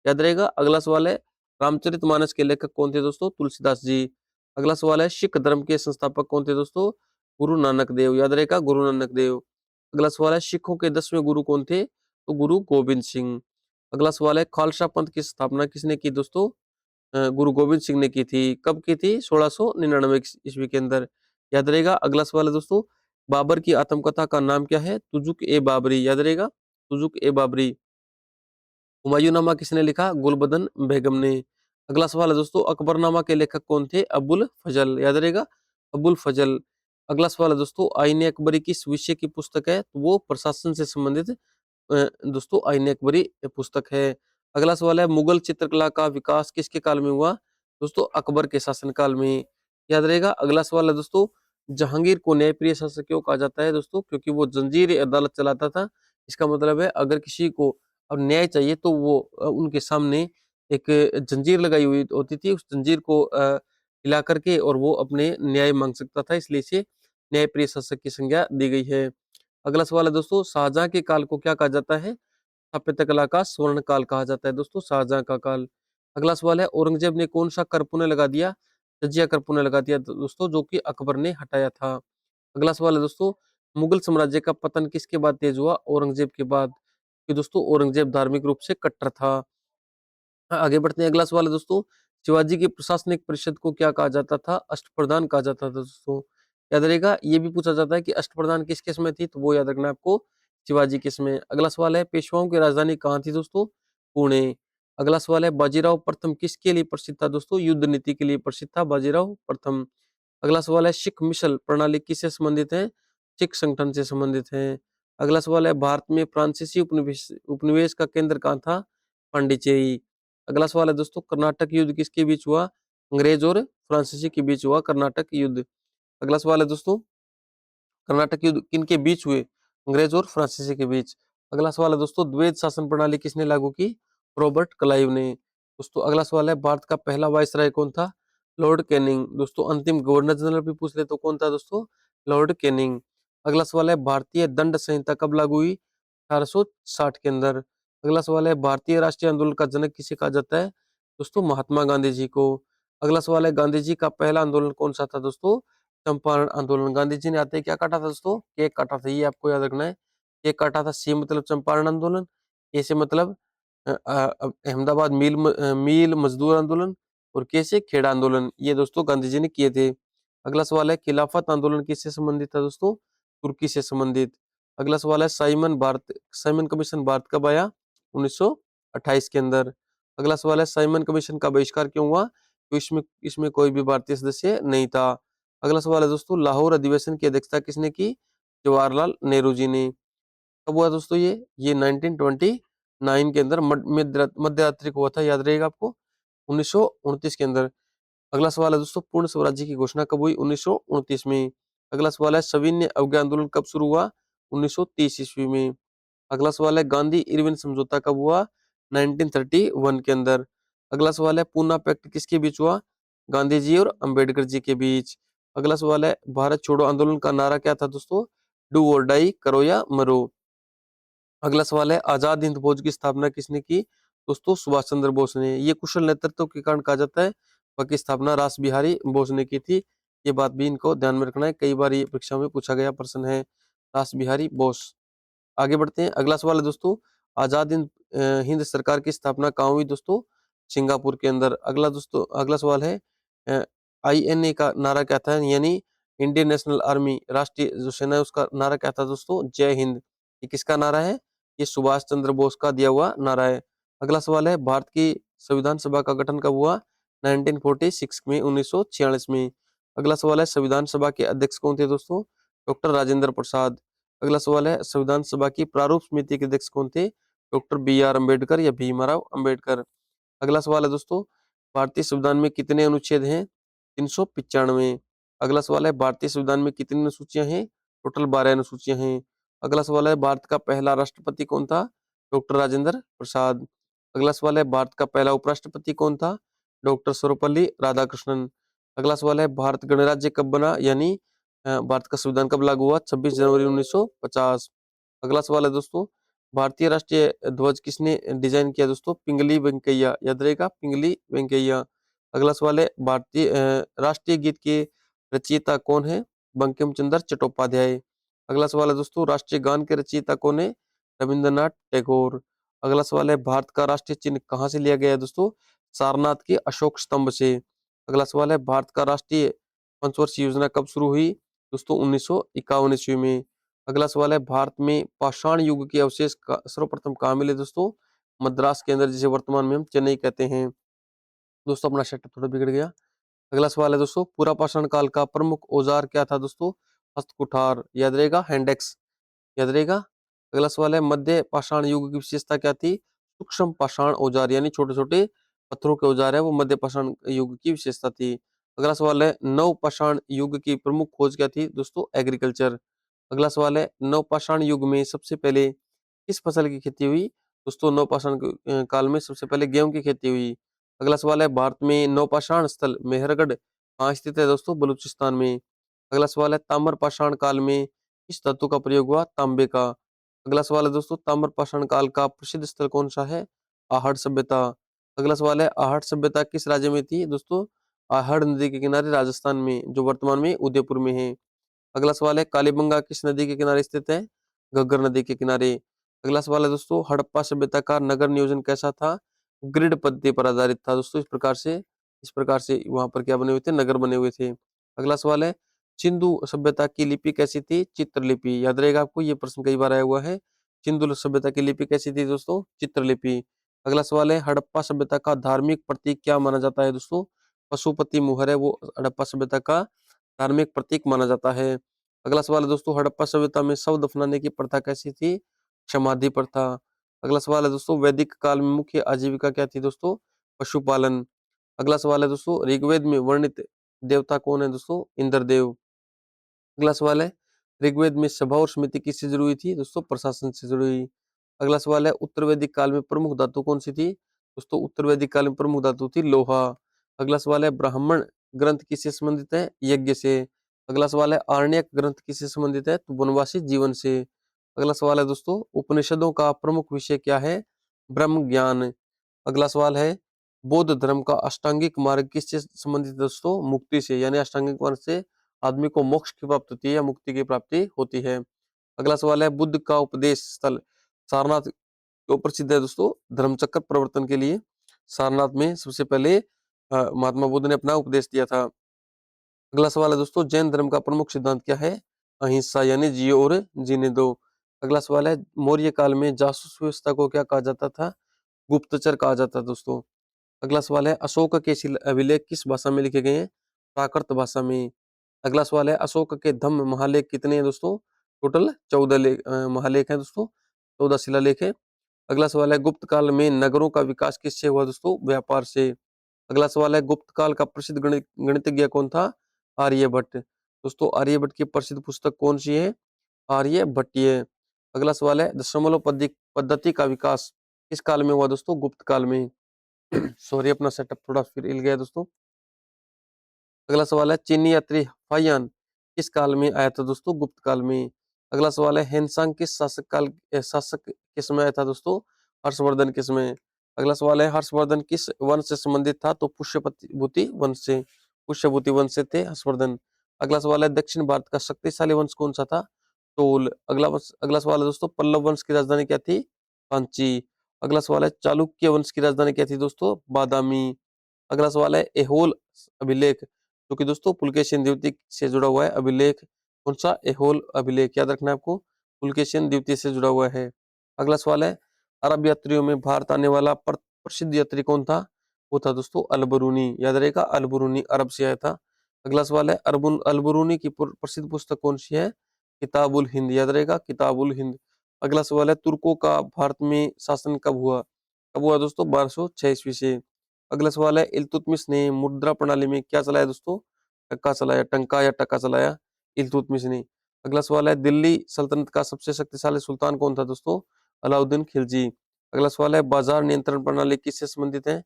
याद रहेगा। अगला सवाल है, रामचरितमानस के लेखक कौन थे? दोस्तों तुलसीदास जी। अगला सवाल है, सिख धर्म के संस्थापक कौन थे? दोस्तों गुरु नानक देव। याद रहेगा, गुरु नानक देव। अगला सवाल है, सिखों के 10वें गुरु कौन थे? तो गुरु गोविंद सिंह। अगला सवाल है, खालसा पंथ की स्थापना किसने की? दोस्तों गुरु गोविंद सिंह ने की थी। कब की थी? 1699 ईस्वी के अंदर। याद रहेगा। अगला सवाल है दोस्तों, बाबर की आत्मकथा का नाम क्या है? तुजुक ए बाबरी। याद रहेगा, तुजुक ए बाबरी। हुमायूंनामा किसने लिखा? गुलबदन बेगम ने। अगला सवाल है दोस्तों, अकबरनामा के लेखक कौन थे? अबुल फजल। याद रहेगा, अबुल फजल। अगला सवाल है दोस्तों, आईने अकबरी किस विषय की पुस्तक है? तो वो प्रशासन से संबंधित दोस्तों आईने अकबरी पुस्तक है। अगला सवाल है, मुगल चित्रकला का विकास किसके काल में हुआ? दोस्तों अकबर के शासनकाल में। याद रहेगा। अगला सवाल है दोस्तों, जहांगीर को न्यायप्रिय शासक क्यों कहा जाता है दोस्तों? क्योंकि वो जंजीर अदालत चलाता था। इसका मतलब है अगर किसी को अब न्याय चाहिए तो वो उनके सामने एक जंजीर लगाई हुई होती थी, उस जंजीर को हिला करके और वो अपने न्याय मांग सकता था, इसलिए इसे न्यायप्रिय शासक की संज्ञा दी गई है। अगला सवाल है दोस्तों, शाहजहां के काल को क्या कहा जाता है? स्थापत्य कला का स्वर्ण काल कहा जाता है दोस्तों, शाहजहां का काल। अगला सवाल है, औरंगजेब ने कौन सा कर पुनः लगा दिया? तजिया कर पुनः लगा दिया दोस्तों, जो कि अकबर ने हटाया था। अगला सवाल है दोस्तों, मुगल साम्राज्य का पतन किसके बाद तेज हुआ? औरंगजेब के बाद। कि दोस्तों औरंगजेब धार्मिक रूप से कट्टर था। आगे बढ़ते हैं। अगला सवाल है दोस्तों, शिवाजी की प्रशासनिक परिषद को क्या कहा जाता था? अष्टप्रधान कहा जाता था दोस्तों। याद रहेगा। ये भी पूछा जाता है कि अष्टप्रधान किस किस में थी, तो वो याद रखना है आपको, शिवाजी किस में। अगला सवाल है, पेशवाओं की राजधानी कहाँ थी दोस्तों? पुणे। अगला सवाल है, बाजीराव प्रथम किसके लिए प्रसिद्ध था दोस्तों? युद्ध नीति के लिए प्रसिद्ध था बाजीराव प्रथम। अगला सवाल है, सिख मिशल प्रणाली किससे संबंधित है? सिख संगठन से संबंधित है। अगला सवाल है, भारत में फ्रांसीसी उपनिवेश उपनिवेश का केंद्र कहाँ था? पांडिचेरी। अगला सवाल है दोस्तों, कर्नाटक युद्ध किसके बीच हुआ? अंग्रेज और फ्रांसीसी के बीच हुआ कर्नाटक युद्ध। अगला सवाल है दोस्तों, कर्नाटक युद्ध किनके बीच हुए? अंग्रेज और फ्रांसीसी के बीच। अगला सवाल है दोस्तों, द्वैध शासन प्रणाली किसने लागू की? रॉबर्ट क्लाइव ने। दोस्तों अगला सवाल है, भारत का पहला वायसराय कौन था? Lord Canning. दोस्तों अंतिम गवर्नर जनरल भी पूछ ले तो कौन था दोस्तों? Lord Canning. अगला सवाल है, भारतीय दंड संहिता कब लागू हुई? 1860 के अंदर। अगला सवाल है, भारतीय राष्ट्रीय आंदोलन का जनक किसे कहा जाता है? दोस्तों महात्मा गांधी जी को। अगला सवाल है, गांधी जी का पहला आंदोलन कौन सा था दोस्तों? चंपारण आंदोलन। गांधी जी ने आते ही क्या काटा था दोस्तों? केक काटा था, ये आपको याद रखना है। केक काटा था। सी मतलब चंपारण आंदोलन, ए से मतलब अहमदाबाद मील मजदूर आंदोलन, और के से खेड़ा आंदोलन। ये दोस्तों गांधी जी ने किए थे। अगला सवाल है, खिलाफत आंदोलन किससे संबंधित था दोस्तों? तुर्की से संबंधित। अगला सवाल है, साइमन कमीशन भारत कब आया? 1928 के अंदर। अगला सवाल है, साइमन कमीशन का बहिष्कार क्यों हुआ? तो इसमें इसमें कोई भी भारतीय सदस्य नहीं था। अगला सवाल है दोस्तों, लाहौर अधिवेशन की अध्यक्षता किसने की? जवाहरलाल नेहरू जी ने। कब हुआ दोस्तों ये 1929 के अंदर मध्यरात्रि को हुआ था, याद रहेगा आपको, 1929 के अंदर। अगला सवाल है दोस्तों, पूर्ण स्वराज्य की घोषणा कब हुई? 1929 में। अगला सवाल है, सविनय अवज्ञा आंदोलन कब शुरू हुआ? 1930 ईस्वी में। अगला सवाल है, गांधी इरविन समझौता कब हुआ? 1931 के अंदर। अगला सवाल है, पूना पैक्ट किसके बीच हुआ? गांधी जी और अंबेडकर जी के बीच। अगला सवाल है, भारत छोड़ो आंदोलन का नारा क्या था दोस्तों? डू और डाई, करो या मरो। अगला सवाल है, आजाद हिंद फौज की स्थापना किसने की? दोस्तों सुभाष चंद्र बोस ने। ये कुशल नेतृत्व के कारण कहा जाता है। बाकी स्थापना रास बिहारी बोस ने की थी। ये बात भी इनको ध्यान में रखना है, कई बार ये परीक्षा में पूछा गया प्रश्न है। रास बिहारी बोस। आगे बढ़ते हैं। अगला सवाल है दोस्तों, आजाद हिंद सरकार की स्थापना कहाँ हुई दोस्तों? सिंगापुर के अंदर। अगला सवाल है, आईएनए का नारा क्या था? यानी इंडियन नेशनल आर्मी, राष्ट्रीय जो सेना है उसका नारा क्या था दोस्तों? जय हिंद। ये किसका नारा है? ये सुभाष चंद्र बोस का दिया हुआ नारा है। अगला सवाल है, भारत की संविधान सभा का गठन कब हुआ? 1946 में, 1946 में। अगला सवाल है, संविधान सभा के अध्यक्ष कौन थे दोस्तों? डॉक्टर राजेंद्र प्रसाद। अगला सवाल है, संविधान सभा की प्रारूप समिति के अध्यक्ष कौन थे? डॉक्टर बी आर अम्बेडकर या भीमराव अम्बेडकर। अगला सवाल है दोस्तों, भारतीय संविधान में कितने अनुच्छेद हैं? 395। अगला सवाल है, भारतीय संविधान में कितनी अनुसूचियां हैं? टोटल 12 अनुसूचियां हैं। अगला सवाल है, भारत का पहला राष्ट्रपति कौन था? डॉक्टर राजेंद्र प्रसाद। अगला सवाल है, भारत का पहला उपराष्ट्रपति कौन था? डॉक्टर सर्वपल्ली राधाकृष्णन। अगला सवाल है, भारत गणराज्य कब बना? यानी भारत का संविधान कब लागू हुआ? 26 जनवरी 1950। अगला सवाल है दोस्तों, भारतीय राष्ट्रीय ध्वज किसने डिजाइन किया दोस्तों? पिंगली वेंकैया। याद रहेगा, पिंगली वेंकैया। अगला सवाल है, भारतीय राष्ट्रीय गीत के रचयिता कौन है? बंकिम चंद्र चट्टोपाध्याय। अगला सवाल है दोस्तों, राष्ट्रीय गान के रचयिता कौन है? रविंद्रनाथ टैगोर। अगला सवाल है, भारत का राष्ट्रीय चिन्ह कहाँ से लिया गया है दोस्तों? सारनाथ के अशोक स्तंभ से। अगला सवाल है, भारत का राष्ट्रीय पंचवर्षीय योजना कब शुरू हुई? दोस्तों 1951 ईस्वी में। अगला सवाल है, भारत में पाषाण युग के अवशेष सर्वप्रथम कहाँ मिले दोस्तों? मद्रास के अंदर, जिसे वर्तमान में हम चेन्नई कहते हैं। दोस्तों अपना सेटअप थोड़ा बिगड़ गया। अगला सवाल है दोस्तों, पूरा पाषाण काल का प्रमुख औजार क्या था दोस्तों? हस्तकुठार। याद रहेगा, हैंडेक्स। याद रहेगा। अगला सवाल है, मध्य पाषाण युग की विशेषता क्या थी? सूक्ष्म पाषाण औजार, यानी छोटे छोटे पत्थरों के औजार है वो मध्य पाषाण युग की विशेषता थी। अगला सवाल है नव पाषाण युग की प्रमुख खोज क्या थी दोस्तों? एग्रीकल्चर। अगला सवाल है नव पाषाण युग में सबसे पहले किस फसल की खेती हुई? दोस्तों नव पाषाण काल में सबसे पहले गेहूं की खेती हुई। अगला सवाल है भारत में नव पाषाण स्थल मेहरगढ़ कहाँ स्थित है दोस्तों? बलूचिस्तान में। अगला सवाल है ताम्र पाषाण काल में किस धातु का प्रयोग हुआ? तांबे का। अगला सवाल है दोस्तों ताम्र पाषाण काल का प्रसिद्ध स्थल कौन सा है? आहड़ सभ्यता। अगला सवाल है आहड़ सभ्यता किस राज्य में थी दोस्तों? आहड़ नदी के किनारे राजस्थान में, जो वर्तमान में उदयपुर में है। अगला सवाल है कालीबंगा किस नदी के किनारे स्थित है? घग्गर नदी के किनारे। अगला सवाल है दोस्तों हड़प्पा सभ्यता का नगर नियोजन कैसा था? ग्रिड पद्धति पर आधारित था दोस्तों। इस प्रकार से वहां पर क्या बने हुए थे? नगर बने हुए थे। अगला सवाल है सिंधु सभ्यता की लिपि कैसी थी? चित्रलिपि। याद रहेगा आपको, ये प्रश्न कई बार आया हुआ है। सिंधु सभ्यता की लिपि कैसी थी दोस्तों? चित्रलिपि। अगला सवाल है हड़प्पा सभ्यता का धार्मिक प्रतीक क्या माना जाता है दोस्तों? पशुपति मुहर है वो हड़प्पा सभ्यता का धार्मिक प्रतीक माना जाता है। अगला सवाल है दोस्तों हड़प्पा सभ्यता में शव दफनाने की प्रथा कैसी थी? समाधि प्रथा। अगला सवाल है दोस्तों वैदिक काल में मुख्य आजीविका क्या थी दोस्तों? पशुपालन। अगला सवाल है दोस्तों ऋग्वेद में वर्णित देवता कौन है दोस्तों? इंद्रदेव। अगला सवाल है ऋग्वेद में सभा और समिति किससे जुड़ी हुई थी दोस्तों? प्रशासन से जुड़ी हुई। अगला सवाल है उत्तर वैदिक काल में प्रमुख धातु कौन सी थी दोस्तों? उत्तर वैदिक काल में प्रमुख धातु थी लोहा। अगला सवाल है ब्राह्मण ग्रंथ किससे संबंधित है? यज्ञ से। अगला सवाल है आरण्यक ग्रंथ किससे संबंधित है? तो वनवासी जीवन से। अगला सवाल है दोस्तों उपनिषदों का प्रमुख विषय क्या है? ब्रह्म ज्ञान। अगला सवाल है बौद्ध धर्म का अष्टांगिक मार्ग किससे संबंधित है दोस्तों? मुक्ति से, यानी अष्टांगिक मार्ग से आदमी को मोक्ष की प्राप्ति होती है या मुक्ति की प्राप्ति होती है। अगला सवाल है बुद्ध का उपदेश स्थल सारनाथ क्यों प्रसिद्ध है दोस्तों? धर्मचक्र प्रवर्तन के लिए सारनाथ में सबसे पहले महात्मा बुद्ध ने अपना उपदेश दिया था। अगला सवाल है दोस्तों जैन धर्म का प्रमुख सिद्धांत क्या है? अहिंसा, यानी जियो और जीने दो। अगला सवाल है मौर्य काल में जासूस व्यवस्था को क्या कहा जाता था? गुप्तचर कहा जाता था दोस्तों। अगला सवाल है अशोक के अभिलेख किस भाषा में लिखे गए हैं? प्राकृत भाषा में। अगला सवाल है अशोक के धम्म महालेख कितने हैं दोस्तों? टोटल 14 महालेख हैं दोस्तों, 14 शिलालेख है। अगला सवाल है गुप्त काल में नगरों का विकास किससे हुआ दोस्तों? व्यापार से। अगला सवाल है गुप्त काल का प्रसिद्ध गणितज्ञ कौन था? आर्यभट्ट। दोस्तों आर्यभट्ट की प्रसिद्ध पुस्तक कौन सी है? आर्यभट्टीय। अगला सवाल है दशमलव पद्धति का विकास किस काल में हुआ दोस्तों? गुप्त काल में। सॉरी अपना सेटअप थोड़ा फिर हिल गया दोस्तों। अगला सवाल है चीनी यात्री फाहियान किस काल में आया था दोस्तों? गुप्त काल में। अगला सवाल है हेनसांग किस शासक के समय आया था दोस्तों? हर्षवर्धन के समय। अगला सवाल है हर्षवर्धन किस वंश से संबंधित था? तो पुष्यभूति वंश से। पुष्यभूति वंश से थे हर्षवर्धन। अगला सवाल है दक्षिण भारत का शक्तिशाली वंश कौन सा था? चोल। अगला सवाल है दोस्तों पल्लव वंश की राजधानी क्या थी? कांची। अगला सवाल है चालुक्य वंश की राजधानी क्या थी दोस्तों? बादामी। अगला सवाल है एहोल अभिलेख जो कि दोस्तों पुलकेशिन द्वितीय से जुड़ा हुआ है अभिलेख कौन सा? एहोल अभिलेख, याद रखना है आपको, पुलकेशिन द्वितीय से जुड़ा हुआ है। अगला सवाल है अरब यात्रियों में भारत आने वाला प्रसिद्ध यात्री कौन था? वो था दोस्तों अलबरूनी, याद रहेगा, अलबरूनी अरब से आया था। अगला सवाल है अलबरूनी की प्रसिद्ध पुस्तक कौन सी है? किताबुल हिंद, याद रहेगा, किताबुल हिंद। अगला सवाल है तुर्कों का भारत में शासन कब हुआ? कब हुआ दोस्तों? 1206 ईस्वी से। अगला सवाल है इल्तुतमिश ने मुद्रा प्रणाली में क्या चलाया दोस्तों? टक्का चलाया, टंका या टक्का चलाया इल्तुतमिश ने। अगला सवाल है दिल्ली सल्तनत का सबसे शक्तिशाली सुल्तान कौन था दोस्तों? अलाउद्दीन खिलजी। अगला सवाल है बाजार नियंत्रण प्रणाली किससे संबंधित है?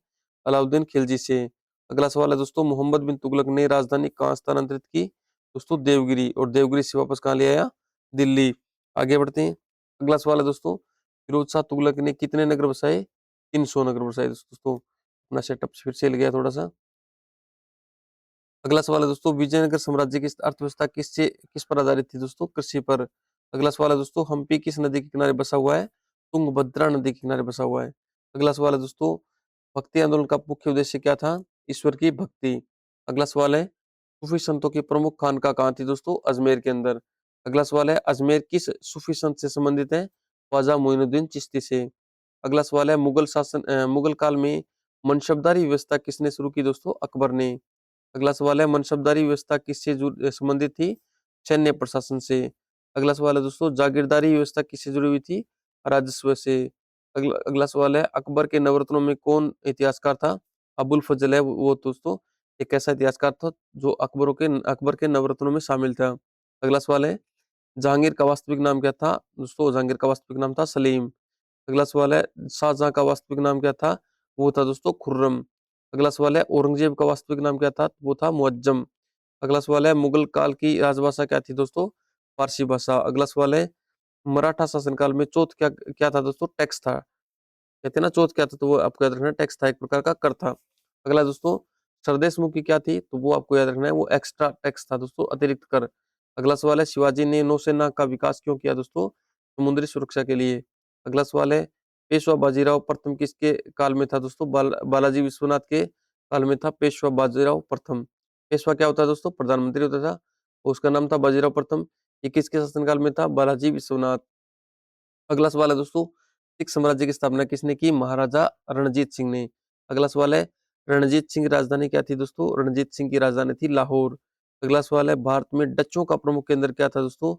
अलाउद्दीन खिलजी से। अगला सवाल है दोस्तों मोहम्मद बिन तुगलक ने राजधानी कहाँ स्थानांतरित की? दोस्तों देवगिरी, और देवगिरी से वापस कहाँ ले आया? दिल्ली। आगे बढ़ते हैं। अगला सवाल है दोस्तों फिरोज शाह तुगलक ने कितने नगर बसाए? 300 नगर बसाए दोस्तों। अपना सेटअप फिर से हिल गया थोड़ा सा। अगला सवाल है दोस्तों विजयनगर साम्राज्य की अर्थव्यवस्था किस पर आधारित थी दोस्तों? कृषि पर। अगला सवाल है दोस्तों हम्पी किस नदी के किनारे बसा हुआ है? तुंगभद्रा नदी के किनारे बसा हुआ है। अगला सवाल है दोस्तों भक्ति आंदोलन का मुख्य उद्देश्य क्या था? ईश्वर की भक्ति। अगला सवाल है सूफी संतों की प्रमुख खानका कहाँ थी दोस्तों? अजमेर के अंदर। अगला सवाल है अजमेर किस सूफी संत से संबंधित है? ख्वाजा मोइनुद्दीन चिश्ती से। अगला सवाल है मुगल काल में मनसबदारी व्यवस्था किसने शुरू की दोस्तों? अकबर ने। अगला सवाल है मनसबदारी व्यवस्था किससे संबंधित थी? सैन्य प्रशासन से। अगला सवाल है दोस्तों जागीरदारी व्यवस्था किससे जुड़ी हुई थी? राजस्व से। अगला अगला सवाल है अकबर के नवरत्नों में कौन इतिहासकार था? अबुल फजल है वो दोस्तों एक ऐसा इतिहासकार था जो अकबर के नवरत्नों में शामिल था। अगला सवाल है, जहांगीर का वास्तविक नाम क्या था? दोस्तों जहांगीर का वास्तविक नाम था सलीम। अगला सवाल है, शाहजहां का वास्तविक नाम क्या था? वो था दोस्तों खुर्रम। अगला सवाल है, औरंगजेब का वास्तविक नाम क्या था? वो था मुअज्जम। अगला सवाल है, मुगल काल की राजभाषा क्या थी दोस्तों? फारसी भाषा। अगला सवाल है, मराठा शासनकाल में चौथ क्या क्या था दोस्तों? टैक्स था। कहते हैं ना चौथ क्या था, तो वो आपको याद रखना है टैक्स था, एक प्रकार का कर था। अगला दोस्तों, सरदेश मुखी क्या थी? तो वो आपको याद रखना है वो एक्स्ट्रा टैक्स था दोस्तों, अतिरिक्त कर। अगला सवाल है, शिवाजी ने नौसेना का विकास क्यों किया दोस्तों? समुद्री सुरक्षा के लिए। अगला सवाल है, पेशवा बाजीराव प्रथम किसके काल में था दोस्तों? बालाजी विश्वनाथ के काल में था पेशवा बाजीराव प्रथम। पेशवा क्या होता है दोस्तों? प्रधानमंत्री होता था। उसका नाम था बाजीराव प्रथम। ये किसके शासनकाल में था? बालाजी विश्वनाथ। अगला सवाल है दोस्तों, सिख साम्राज्य की स्थापना किसने की? महाराजा रणजीत सिंह ने। अगला सवाल है, रणजीत सिंह की राजधानी क्या थी दोस्तों? रणजीत सिंह की राजधानी थी लाहौर। अगला सवाल है, भारत में डच्चों का प्रमुख केंद्र क्या था दोस्तों?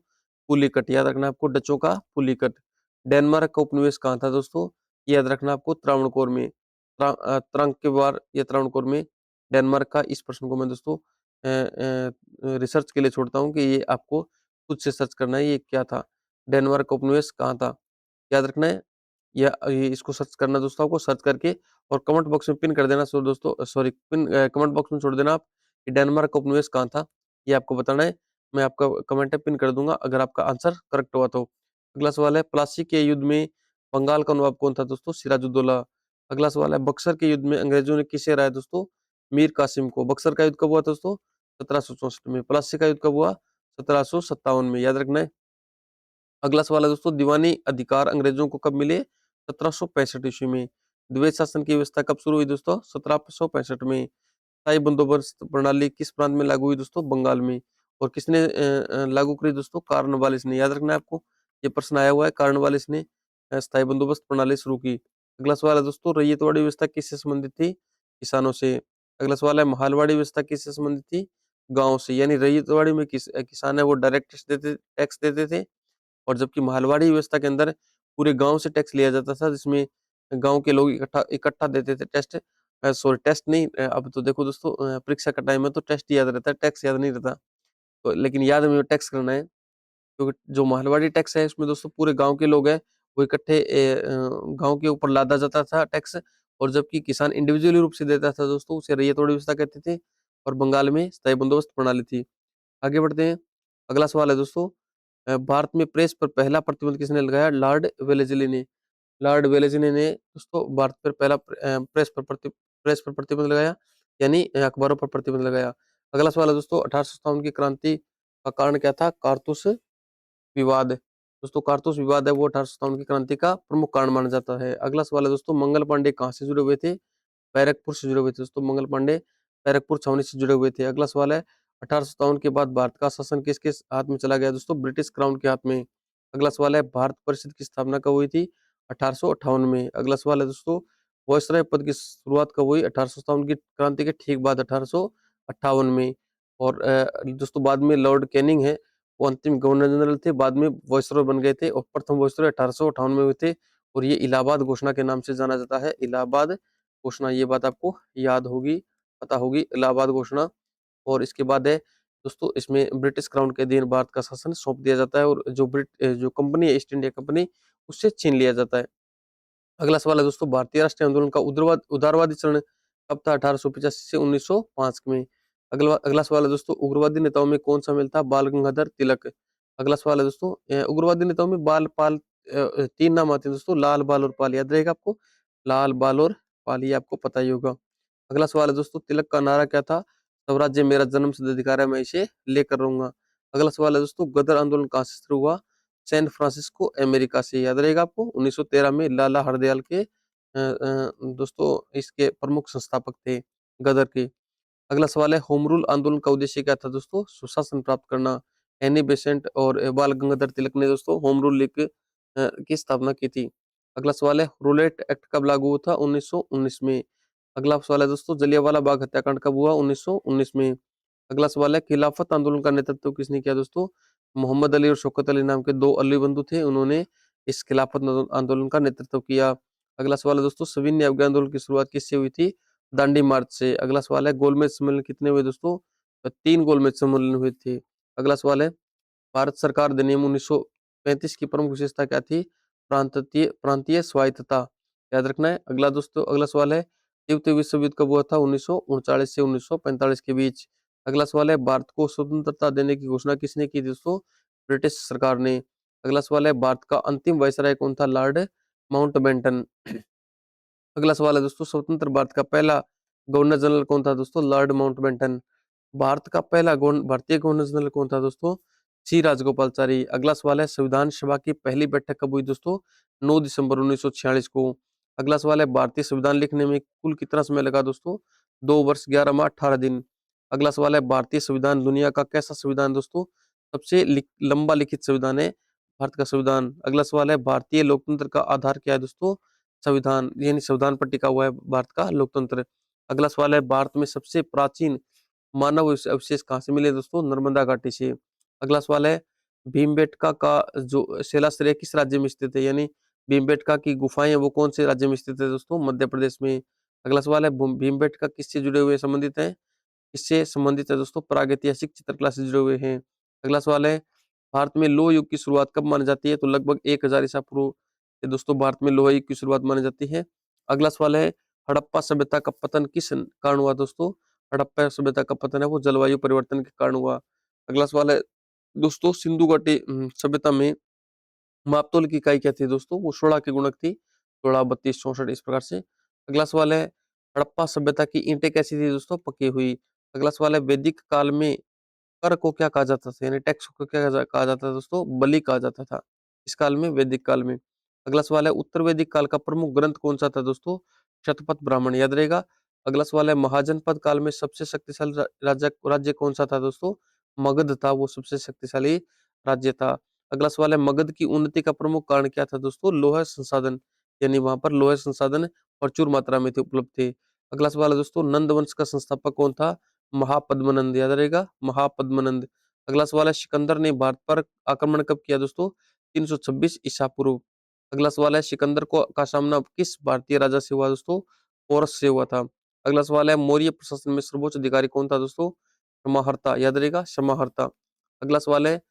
पुलिकट। याद रखना आपको डच्चों का पुलिकट। डेनमार्क का उपनिवेश कहाँ था दोस्तों? ये याद रखना आपको त्रावणकोर में। त्रांकवार या त्रावणकोर में डेनमार्क का। इस प्रश्न को मैं दोस्तों रिसर्च के लिए छोड़ता हूँ कि ये आपको खुद से सर्च करना है ये क्या था। डेनमार्क का उपनिवेश कहाँ था, याद रखना है। या ये इसको सर्च करना दोस्तों, आपको सर्च करके और कमेंट बॉक्स में पिन कर देना। सो दोस्तों सॉरी पिन कमेंट बॉक्स में छोड़ देना आप कि डेनमार्क का उपनिवेश कहाँ था, ये आपको बताना है। मैं आपका कमेंट है पिन कर दूंगा अगर आपका आंसर करेक्ट हुआ तो। अगला सवाल है, प्लासी के युद्ध में बंगाल का नवाब कौन था दोस्तों? सिराजुद्दौला। अगला सवाल है, बक्सर के युद्ध में अंग्रेजों ने किसे हराया दोस्तों? मीर कासिम को। बक्सर का युद्ध कब हुआ दोस्तों? 1764 में। प्लासी का युद्ध कब हुआ? 1757 में। याद रखना है। अगला सवाल है दोस्तों, दीवानी अधिकार अंग्रेजों को कब मिले? 1765 ईस्वी में। द्वैत शासन की व्यवस्था कब शुरू हुई दोस्तों? 1765 में। स्थायी बंदोबस्त प्रणाली किस प्रांत में लागू हुई दोस्तों? बंगाल में। और किसने लागू करी दोस्तों? कार्नवालिस ने। याद रखना है आपको, ये प्रश्न आया हुआ है। कार्नवालिस ने स्थायी बंदोबस्त प्रणाली शुरू की। अगला सवाल है दोस्तों, रैयतवाड़ी व्यवस्था किससे संबंधित थी? किसानों से। अगला सवाल है, महलवाड़ी व्यवस्था किससे संबंधित थी? गांव से। यानी रैयतवाड़ी में किसान है वो डायरेक्ट टैक्स देते थे, और जबकि महलवाड़ी व्यवस्था के अंदर पूरे गांव से टैक्स लिया जाता था, जिसमें गांव के लोग इकट्ठा इकट्ठा देते थे टेस्ट। सॉरी टेस्ट नहीं, अब तो देखो दोस्तों परीक्षा का टाइम है तो टेस्ट याद रहता है, टैक्स याद नहीं रहता। तो लेकिन याद में टैक्स करना है, क्योंकि जो महलवाड़ी टैक्स है उसमें दोस्तों पूरे गांव के लोग हैं वो इकट्ठे गांव के ऊपर लादा जाता था टैक्स। और जबकि किसान इंडिविजुअली रूप से देता था दोस्तों, उसे रैयतवाड़ी व्यवस्था कहते थे। और बंगाल में स्थायी बंदोबस्त प्रणाली थी। आगे बढ़ते हैं। अगला सवाल है दोस्तों, भारत में प्रेस पर पहला प्रतिबंध किसने लगाया? लॉर्ड वेलेस्ली ने। लॉर्ड वेलेस्ली ने दोस्तों भारत पर पहला प्रेस पर प्रतिबंध लगाया, यानी अखबारों पर प्रतिबंध लगाया। अगला सवाल है दोस्तों, 1857 की क्रांति का कारण क्या था? कारतूस विवाद। दोस्तों कारतूस विवाद है वो 1857 की क्रांति का प्रमुख कारण माना जाता है। अगला सवाल है दोस्तों, मंगल पांडे कहाँ से जुड़े हुए थे? बैरकपुर से जुड़े हुए थे दोस्तों। मंगल पांडे बैरकपुर छावनी से जुड़े हुए थे। अगला सवाल है, 1857 के बाद भारत का शासन किसके हाथ में चला गया दोस्तों? ब्रिटिश क्राउन के हाथ में। अगला सवाल है, भारत परिषद की स्थापना कब हुई थी? 1858 में। अगला सवाल है दोस्तों, वायसराय पद की शुरुआत कब हुई? 1857 की क्रांति के ठीक बाद 1858 में। और दोस्तों बाद में लॉर्ड कैनिंग है वो अंतिम गवर्नर जनरल थे, बाद में वायसरॉय बन गए थे, और प्रथम वायसरॉय 1858 में हुए थे। और ये इलाहाबाद घोषणा के नाम से जाना जाता है, इलाहाबाद घोषणा। ये बात आपको याद होगी, पता होगी, इलाहाबाद घोषणा। और इसके बाद है दोस्तों, इसमें ब्रिटिश क्राउन के अधीन भारत का शासन सौंप दिया जाता है, और जो कंपनी है ईस्ट इंडिया कंपनी, उससे छीन लिया जाता है। अगला सवाल है दोस्तों, भारतीय राष्ट्रीय आंदोलन का उदारवादी चरण कब था? 1885 से 1905 में। अगला अगला सवाल है दोस्तों, उग्रवादी नेताओं में कौन शामिल था? बाल गंगाधर तिलक। अगला सवाल है दोस्तों, उग्रवादी नेताओं में बाल पाल तीन नाम आते हैं दोस्तों, लाल बाल और पाल। याद रहेगा आपको, लाल बाल और पाल, ये आपको पता ही होगा। अगला सवाल है दोस्तों, तिलक का नारा क्या था? स्वराज्य मेरा जन्मसिद्ध अधिकार है, मैं इसे लेकर रहूंगा। अगला सवाल है दोस्तों, गदर आंदोलन कहाँ से शुरू हुआ? सैन फ्रांसिस्को अमेरिका से। याद रहेगा आपको, 1913 में लाला हरदयाल के दोस्तों इसके प्रमुख संस्थापक थे गदर के। अगला सवाल है, होम रूल आंदोलन का उद्देश्य क्या था दोस्तों? सुशासन प्राप्त करना। एनी बेसेंट और बाल गंगाधर तिलक ने दोस्तों होम रूल लीग की स्थापना की थी। अगला सवाल है, रूलेट एक्ट कब लागू हुआ था? 1919 में। अगला सवाल है दोस्तों, जलियांवाला बाग हत्याकांड कब हुआ? 1919 में। अगला सवाल है, खिलाफत आंदोलन का नेतृत्व किसने किया दोस्तों? मोहम्मद अली और शौकत अली नाम के दो अली बंधु थे, उन्होंने इस खिलाफत आंदोलन का नेतृत्व किया। अगला सवाल है दोस्तों, सविनय अवज्ञा आंदोलन की शुरुआत किससे हुई थी? दांडी मार्च से। अगला सवाल है गोलमेज सम्मेलन कितने हुए दोस्तों? तो 3 गोलमेज सम्मेलन हुए थे। अगला सवाल है भारत सरकार अधिनियम 1935 की प्रमुख विशेषता क्या थी? प्रांतीय प्रांतीय स्वायत्तता, याद रखना है। अगला दोस्तों अगला सवाल है द्वितीय विश्व युद्ध कब हुआ था? 1939 से 1945 के बीच। अगला सवाल है भारत को स्वतंत्रता देने की घोषणा किसने की थी दोस्तों? ब्रिटिश सरकार ने। अगला सवाल है भारत का अंतिम वायसराय कौन था? Lord Mountbatten. अगला सवाल है दोस्तों स्वतंत्र भारत का पहला गवर्नर जनरल कौन था दोस्तों? Lord Mountbatten. भारत का पहला भारतीय गवर्नर जनरल कौन था दोस्तों? सी राजगोपालचारी। अगला सवाल है संविधान सभा की पहली बैठक कब हुई दोस्तों? 9 दिसंबर 1946 को। अगला सवाल है भारतीय संविधान लिखने में कुल कितना समय लगा दोस्तों? 2 वर्ष 11 माह 18 दिन। अगला सवाल है भारतीय संविधान दुनिया का कैसा संविधान दोस्तों? सबसे लंबा लिखित संविधान है भारत का संविधान। अगला सवाल है भारतीय लोकतंत्र का आधार क्या है दोस्तों? संविधान, यानी संविधान पर टिका हुआ है भारत का लोकतंत्र। अगला सवाल है भारत में सबसे प्राचीन मानव अवशेष कहाँ से मिले दोस्तों? नर्मदा घाटी से। अगला सवाल है भीमबेटका का जो शिलाश्रय किस राज्य में स्थित है? यानी भीमबेटका की गुफाएं वो कौन से राज्य में स्थित है दोस्तों? मध्य प्रदेश में। अगला सवाल है भीमबेटका किससे जुड़े हुए संबंधित है? इससे संबंधित है दोस्तों प्रागैतिहासिक चित्रकला से जुड़े हुए हैं। अगला सवाल है भारत में लोह युग की शुरुआत कब मानी जाती है? तो लगभग 1000 ईसा पूर्व से दोस्तों भारत में लोह युग की शुरुआत मानी जाती है। अगला सवाल है हड़प्पा सभ्यता का पतन किस कारण हुआ दोस्तों? हड़प्पा सभ्यता का पतन है वो जलवायु परिवर्तन के कारण हुआ। अगला सवाल है दोस्तों सिंधु घाटी सभ्यता में मापतोल की इकाई क्या थी दोस्तों? वो सोडा की गुणक थी, सोडा 32 64 इस प्रकार से। अगला सवाल है हड़प्पा सभ्यता की ईंटें कैसी थी दोस्तों? पकी हुई। अगला सवाल है वैदिक काल में कर को क्या कहा जाता था? यानी टैक्स को क्या कहा जाता था दोस्तों? बलि कहा जाता था इस काल में, वैदिक काल में। अगला सवाल है उत्तर वैदिक काल का प्रमुख ग्रंथ कौन सा था दोस्तों? शतपथ ब्राह्मण, याद रहेगा। अगला सवाल है महाजनपद काल में सबसे शक्तिशाली राज्य राज्य कौन सा था दोस्तों? मगध था वो सबसे शक्तिशाली राज्य था। अगला सवाल है मगध की उन्नति का प्रमुख कारण क्या था दोस्तों? लोहा संसाधन, यानी वहां पर लोहा संसाधन प्रचुर मात्रा में थे, उपलब्ध थे। अगला सवाल है दोस्तों नंद वंश का संस्थापक कौन था? महापद्मनंद, याद रहेगा महापद्मनंद। अगला सवाल है सिकंदर ने भारत पर आक्रमण कब किया दोस्तों? 326 ईसा पूर्व। अगला सवाल है सिकंदर को का सामना किस भारतीय राजा से हुआ दोस्तों? पोरस से हुआ था। अगला सवाल है मौर्य प्रशासन में सर्वोच्च अधिकारी कौन था दोस्तों? समाहर्ता, याद रहेगा समाहर्ता। अगला सवाल है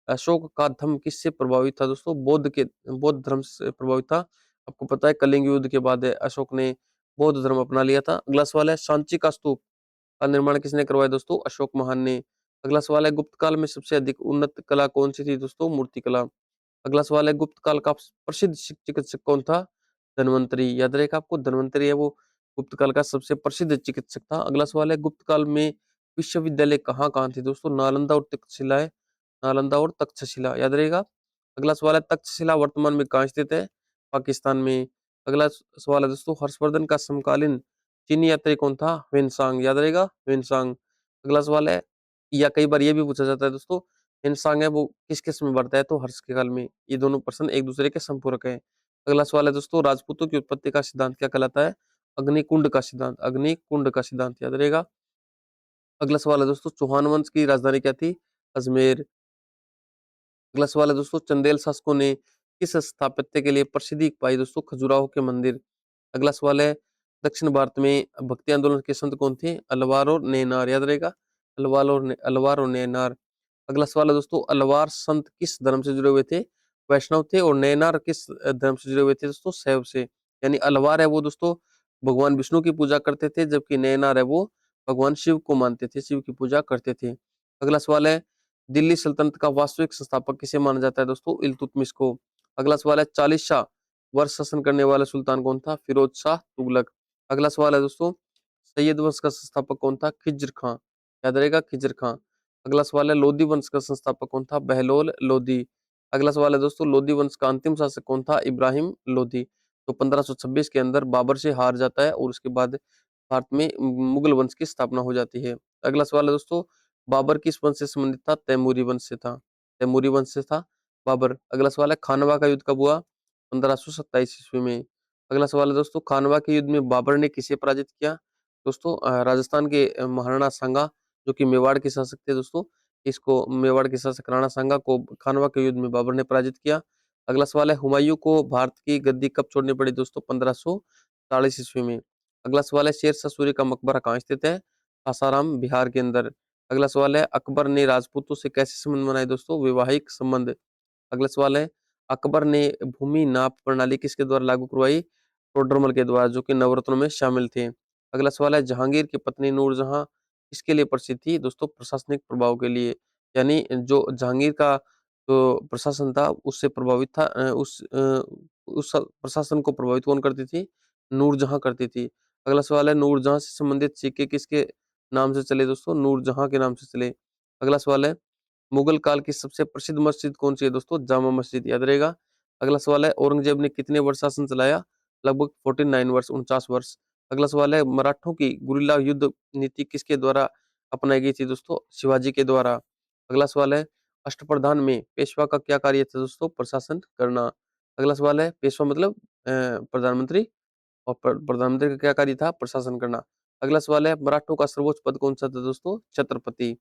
अशोक का धर्म किससे प्रभावित था दोस्तों? बौद्ध धर्म से प्रभावित था। आपको पता है कलिंग युद्ध के बाद अशोक ने बौद्ध धर्म अपना लिया था। अगला सवाल है सांची का स्तूप का निर्माण किसने करवाया दोस्तों? अशोक महान ने। अगला सवाल है गुप्त काल में सबसे अधिक उन्नत कला कौन सी थी दोस्तों? मूर्ति कला। अगला सवाल है गुप्त काल का प्रसिद्ध चिकित्सक कौन था? धन्वंतरी, याद रहेगा आपको धन्वंतरी है वो गुप्त काल का सबसे प्रसिद्ध चिकित्सक था। अगला सवाल है गुप्त काल में विश्वविद्यालय कहाँ कहाँ थे दोस्तों? नालंदा और तक्षशिला है, नालंदा और तक्षशिला, याद रहेगा। अगला सवाल है तक्षशिला वर्तमान में कहाँ स्थित है? पाकिस्तान में। अगला सवाल है दोस्तों हर्षवर्धन का समकालीन चीनी यात्री कौन था? वेनसांग, याद रहेगा वेनसांग। अगला सवाल है या कई बार ये भी पूछा जाता है दोस्तों वेनसांग है वो किस किस में बढ़ता है? तो हर्ष के काल में। ये दोनों प्रश्न एक दूसरे के संपूरक हैं। अगला सवाल है दोस्तों राजपूतों की उत्पत्ति का सिद्धांत क्या कहलाता है? अग्निकुंड का सिद्धांत, अग्निकुंड का सिद्धांत, याद रहेगा। अगला सवाल है दोस्तों चौहान वंश की राजधानी क्या थी? अजमेर। अगला सवाल है दोस्तों चंदेल शासकों ने किस स्थापत्य के लिए प्रसिद्धि पाई दोस्तों? खजुराहो के मंदिर। अगला सवाल है दक्षिण भारत में भक्ति आंदोलन के संत कौन थे? अलवार और नैनार, याद रहेगा अलवार और नैनार। अगला सवाल है दोस्तों अलवार संत किस धर्म से जुड़े हुए थे? वैष्णव थे। और नैनार किस धर्म से जुड़े हुए थे दोस्तों? शैव से। यानी अलवार है वो दोस्तों भगवान विष्णु की पूजा करते थे, जबकि नैनार है वो भगवान शिव को मानते थे, शिव की पूजा करते थे। अगला सवाल है दिल्ली सल्तनत का वास्तविक संस्थापक किसे माना जाता है दोस्तों? इल्तुतमिश को। अगला सवाल है 40 शाह वर्ष शासन करने वाला सुल्तान कौन था? फिरोज शाह तुगलक। अगला सवाल है दोस्तों सैयद वंश का संस्थापक कौन था? खिज्र खां, याद रहेगा खिज्र खां। अगला सवाल है लोधी वंश का संस्थापक कौन था? बहलोल लोधी। अगला सवाल है दोस्तों लोधी वंश का अंतिम शासक कौन था? इब्राहिम लोधी। तो 1526 के अंदर बाबर से हार जाता है और उसके बाद भारत में मुगल वंश की स्थापना हो जाती है। अगला सवाल है दोस्तों बाबर किस वंश से संबंधित था? तैमूरी वंश से था, तैमूरी वंश से था बाबर। अगला सवाल है खानवा का युद्ध कब हुआ? 1527 ईस्वी में। अगला सवाल है दोस्तों खानवा के युद्ध में बाबर ने किसे पराजित किया? दोस्तों राजस्थान के महाराणा सांगा जो कि मेवाड़ के शासक थे दोस्तों, इसको मेवाड़ के शासक राणा सांगा को खानवा के युद्ध में बाबर ने पराजित किया। अगला सवाल है हुमायूं को भारत की गद्दी कब छोड़नी पड़ी दोस्तों? 1540 ईस्वी में। अगला सवाल है शेरशाह सूरी का मकबरा कहाँ स्थित है? सासाराम, बिहार के अंदर। अगला सवाल है अकबर ने राजपूतों से कैसे संबंध बनाए दोस्तों? वैवाहिक संबंध। अगला सवाल है अकबर ने भूमि नाप प्रणाली किसके द्वारा लागू करवाई? टोडरमल के द्वारा, जो कि नवरत्नों में शामिल थे। अगला सवाल है जहांगीर की पत्नी नूरजहां किसके लिए प्रसिद्ध थी? दोस्तों प्रशासनिक प्रभाव के लिए। यानी जो जहांगीर का जो प्रशासन था उससे प्रभावित था, उस प्रशासन को प्रभावित कौन करती थी? नूरजहां करती थी। अगला सवाल है नूरजहां से संबंधित सिक्के किसके नाम से चले दोस्तों? नूरजहां के नाम से चले। अगला सवाल है मुगल काल की सबसे प्रसिद्ध मस्जिद कौन सी है दोस्तों? जामा मस्जिद, याद रहेगा। अगला सवाल है औरंगजेब ने कितने वर्ष शासन चलाया? लगभग 49 वर्ष, 49 वर्ष। अगला सवाल है मराठों की गुरिल्ला युद्ध नीति किसके द्वारा अपनाई गई थी दोस्तों? शिवाजी के द्वारा। अगला सवाल है अष्टप्रधान में पेशवा का क्या कार्य था दोस्तों? प्रशासन करना। अगला सवाल है पेशवा मतलब प्रधानमंत्री, और प्रधानमंत्री का क्या कार्य था? प्रशासन करना। अगला सवाल है मराठों का सर्वोच्च पद कौन सा था दोस्तों? छत्रपति।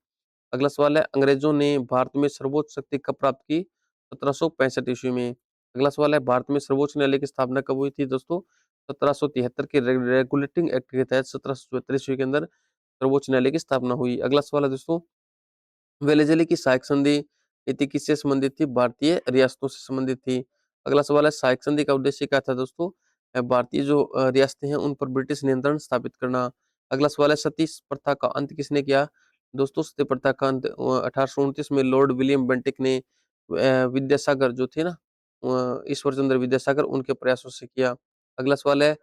अगला सवाल है अंग्रेजों ने भारत में सर्वोच्च शक्ति कब प्राप्त की? 1765 ईस्वी में। अगला सवाल है भारत में सर्वोच्च न्यायालय की स्थापना कब हुई थी दोस्तों? 1773 के रेगुलेटिंग एक्ट के तहत 1774 ईस्वी के अंदर सर्वोच्च न्यायालय की स्थापना हुई। अगला सवाल है दोस्तों वेलेजली की सहायक संधि नीति किससे संबंधित थी? भारतीय रियासतों से संबंधित थी। अगला सवाल है सहायक संधि का उद्देश्य क्या था दोस्तों? भारतीय जो रियासतें हैं उन पर ब्रिटिश नियंत्रण स्थापित करना। अगला सवाल है सती प्रथा का अंत किसने किया? दोस्तों सती प्रथा का अंत 1829 में लॉर्ड विलियम बेंटिक ने विद्यासागर जो थे ना, ईश्वर चंद्र विद्यासागर, उनके प्रयासों से किया। अगला सवाल है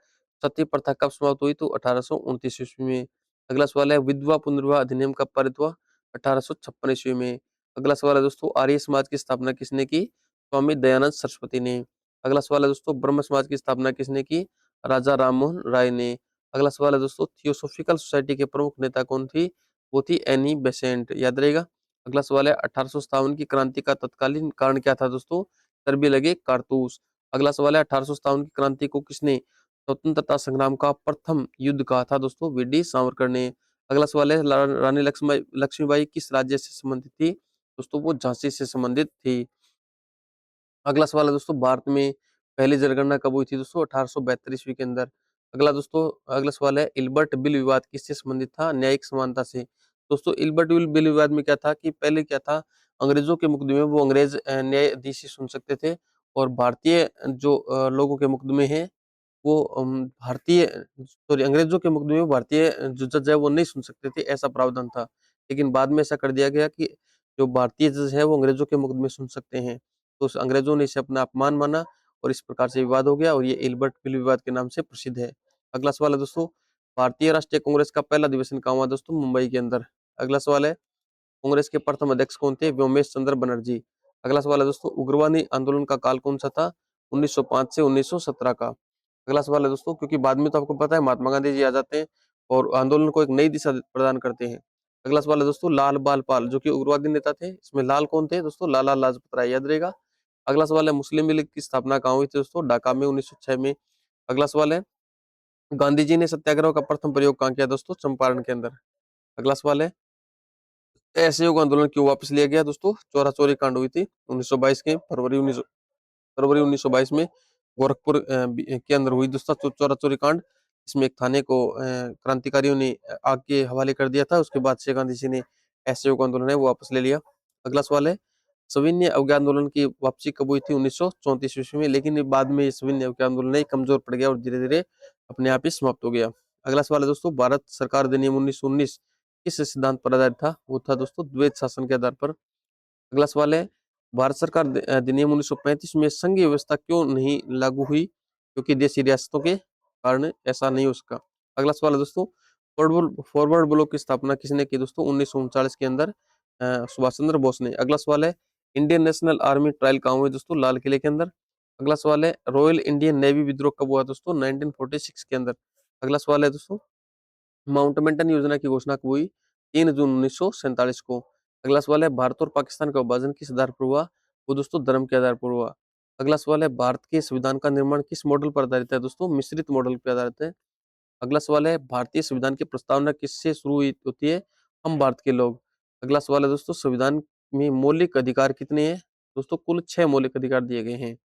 सती प्रथा कब समाप्त हुई? तो 1829 ईस्वी में। अगला सवाल है विधवा पुनर्विवाह अधिनियम कब पारित हुआ? 1856 ईस्वी में। अगला सवाल है दोस्तों आर्य समाज की स्थापना किसने की? स्वामी दयानंद सरस्वती ने। अगला सवाल है दोस्तों ब्रह्म समाज की स्थापना किसने की? राजा राममोहन राय ने। अगला सवाल है दोस्तों थियोसॉफिकल सोसाइटी के प्रमुख नेता कौन थी? वो थी एनी बेसेंट, याद रहेगा। अगला सवाल है 1857 की क्रांति का तत्कालीन कारण क्या था दोस्तों? चर्बी लगे कारतूस। अगला सवाल है 1857 की क्रांति को किसने स्वतंत्रता संग्राम का प्रथम युद्ध कहा था दोस्तों? वीडी सावरकर ने। अगला सवाल है रानी लक्ष्मीबाई किस राज्य से संबंधित थी? दोस्तों वो झांसी से संबंधित थी। अगला सवाल है दोस्तों भारत में पहली जनगणना कब हुई थी दोस्तों? 1872 ईस्वी के अंदर। अगला सवाल है इल्बर्ट बिल विवाद किससे संबंधित था? न्यायिक समानता से। दोस्तों इल्बर्ट बिल विवाद में क्या था कि पहले क्या था, अंग्रेजों के मुकदमे वो अंग्रेज न्यायाधीश ही सुन सकते थे, और भारतीय जो लोगों के मुकदमे हैं वो भारतीय सॉरी अंग्रेजों के मुकदमे में भारतीय जो जज है वो नहीं सुन सकते थे, ऐसा प्रावधान था। लेकिन बाद में ऐसा कर दिया गया कि जो भारतीय जज है वो अंग्रेजों के मुकदमे सुन सकते हैं। तो अंग्रेजों ने इसे अपना अपमान माना और इस प्रकार से विवाद हो गया, और ये एल्बर्ट बिल विवाद के नाम से प्रसिद्ध है। अगला सवाल है दोस्तों भारतीय राष्ट्रीय कांग्रेस का पहला अधिवेशन कहाँ हुआ दोस्तों? मुंबई के अंदर। अगला सवाल है कांग्रेस के प्रथम अध्यक्ष कौन थे? व्योमेश चंद्र बनर्जी। अगला सवाल है दोस्तों उग्रवादी आंदोलन का काल कौन सा था? 1905 से 1917 का। अगला सवाल है दोस्तों क्योंकि बाद में तो आपको पता है महात्मा गांधी जी आ जाते हैं और आंदोलन को एक नई दिशा प्रदान करते हैं। अगला सवाल है दोस्तों लाल बाल पाल जो कि उग्रवादी नेता थे, इसमें लाल कौन थे दोस्तों? लाला लाजपत राय, याद रहेगा। अगला सवाल है मुस्लिम लीग की स्थापना कहाँ हुई थी दोस्तों? ढाका में 1906 में। अगला सवाल है गांधी जी ने सत्याग्रह का प्रथम प्रयोग कहाँ किया दोस्तों? चंपारण के अंदर। अगला सवाल है असहयोग आंदोलन क्यों वापस लिया गया दोस्तों? चोरा चोरी कांड हुई थी 1922 के फरवरी 1922 में गोरखपुर के अंदर हुई दोस्तों चोरा चोरी कांड। इसमें एक थाने को क्रांतिकारियों ने आग के हवाले कर दिया था, उसके बाद से गांधी जी ने असहयोग आंदोलन है वो वापस ले लिया। अगला सवाल है सविनय अवज्ञा आंदोलन की वापसी कब हुई थी? 1934 ईस्वी में, लेकिन ये बाद में ये सविनय अवज्ञा आंदोलन है कमजोर पड़ गया और धीरे धीरे अपने आप ही समाप्त हो गया। अगला सवाल है दोस्तों भारत सरकार अधिनियम 1919 किस सिद्धांत पर आधारित था? वो था दोस्तों द्वैत शासन के आधार पर। अगला सवाल है भारत सरकार अधिनियम 1935 में संघीय व्यवस्था क्यों नहीं लागू हुई? क्योंकि देशी रियासतों के कारण ऐसा नहीं हो सका। अगला सवाल है दोस्तों फॉरवर्ड ब्लॉक की स्थापना किसने की दोस्तों? 1939 के अंदर सुभाष चंद्र बोस ने। अगला सवाल है इंडियन नेशनल आर्मी ट्रायल कहाँ हुए दोस्तों? लाल किले के अंदर। अगला सवाल है रॉयल इंडियन नेवी विद्रोह कब हुआ दोस्तों? 1946 के अंदर। अगला सवाल है दोस्तों माउंटबेटन योजना की घोषणा कब हुई? 3 जून 1947 को। अगला सवाल है भारत और पाकिस्तान का विभाजन किस आधार पर हुआ? वो दोस्तों धर्म के आधार पर हुआ। अगला सवाल है भारत के संविधान का निर्माण किस मॉडल पर आधारित है दोस्तों? मिश्रित मॉडल पर आधारित है। अगला सवाल है भारतीय संविधान की प्रस्तावना किससे शुरू हुई होती है? हम भारत के लोग। अगला सवाल है दोस्तों संविधान में मौलिक अधिकार कितने हैं? दोस्तों कुल 6 मौलिक अधिकार दिए गए हैं।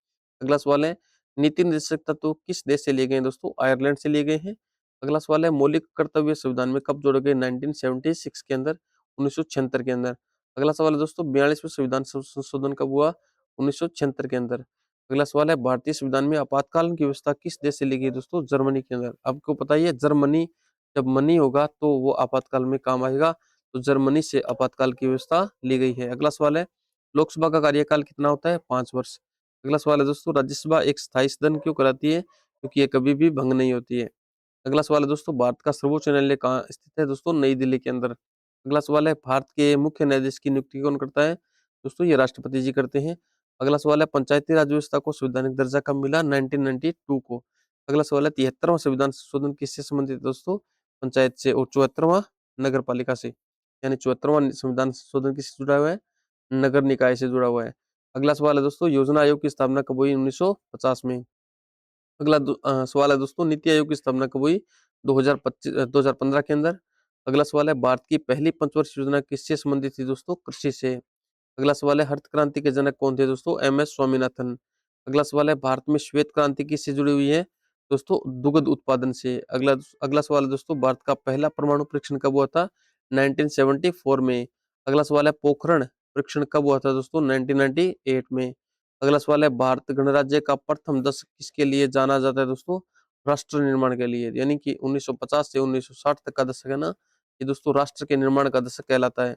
अगला सवाल है नीति निर्देशक तत्व किस देश से लिए गए हैं दोस्तों? आयरलैंड से लिए गए हैं। अगला सवाल है मौलिक कर्तव्य संविधान में कब जोड़े गए? 1976 के अंदर, 1976 के अंदर। अगला सवाल है दोस्तों 42वें संविधान संशोधन कब हुआ? 1976 के अंदर। अगला सवाल है भारतीय संविधान में आपातकालीन की व्यवस्था किस देश से ली गई? दोस्तों जर्मनी के अंदर। आपको पता ही है जर्मनी, जब मनी होगा तो वो आपातकाल में काम आएगा, तो जर्मनी से आपातकाल की व्यवस्था ली गई है। अगला सवाल है लोकसभा का कार्यकाल कितना होता है? 5 वर्ष। अगला सवाल है दोस्तों राज्यसभा एक स्थायी सदन क्यों कहलाती है? क्योंकि ये कभी भी भंग नहीं होती है। अगला सवाल है दोस्तों भारत का सर्वोच्च न्यायालय कहाँ स्थित है? दोस्तों नई दिल्ली के अंदर। अगला सवाल है भारत के मुख्य न्यायाधीश की नियुक्ति कौन करता है? दोस्तों ये राष्ट्रपति जी करते हैं। अगला सवाल है पंचायती राज व्यवस्था को संवैधानिक दर्जा कब मिला? 1992 को। अगला सवाल है 73वां संविधान संशोधन किससे संबंधित है? दोस्तों पंचायत से। और 74वां नगर पालिका से। यानी 74वां संविधान संशोधन किससे जुड़ा हुआ है? नगर निकाय से जुड़ा हुआ है। अगला सवाल है दोस्तों योजना आयोग की स्थापना कब हुई? 1950 में। अगला सवाल है दोस्तों नीति आयोग की स्थापना कब हुई? 2015 के अंदर। अगला सवाल है भारत की पहली पंचवर्षीय योजना किससे संबंधित थी? दोस्तों कृषि से। अगला सवाल है हरित क्रांति के जनक कौन थे? दोस्तों एम.एस. स्वामीनाथन। अगला सवाल है भारत में श्वेत क्रांति किससे जुड़ी हुई है? दोस्तों दुग्ध उत्पादन से। अगला अगला सवाल है दोस्तों भारत का पहला परमाणु परीक्षण कब हुआ था? 1974 में। अगला सवाल है पोखरण परीक्षण कब हुआ था? दोस्तों 1998 में। अगला सवाल है भारत गणराज्य का प्रथम दशक किसके लिए जाना जाता है? दोस्तों राष्ट्र निर्माण के लिए। यानी कि 1950 से 1960 तक का दशक है ना, ये दोस्तों राष्ट्र के निर्माण का दशक कहलाता है।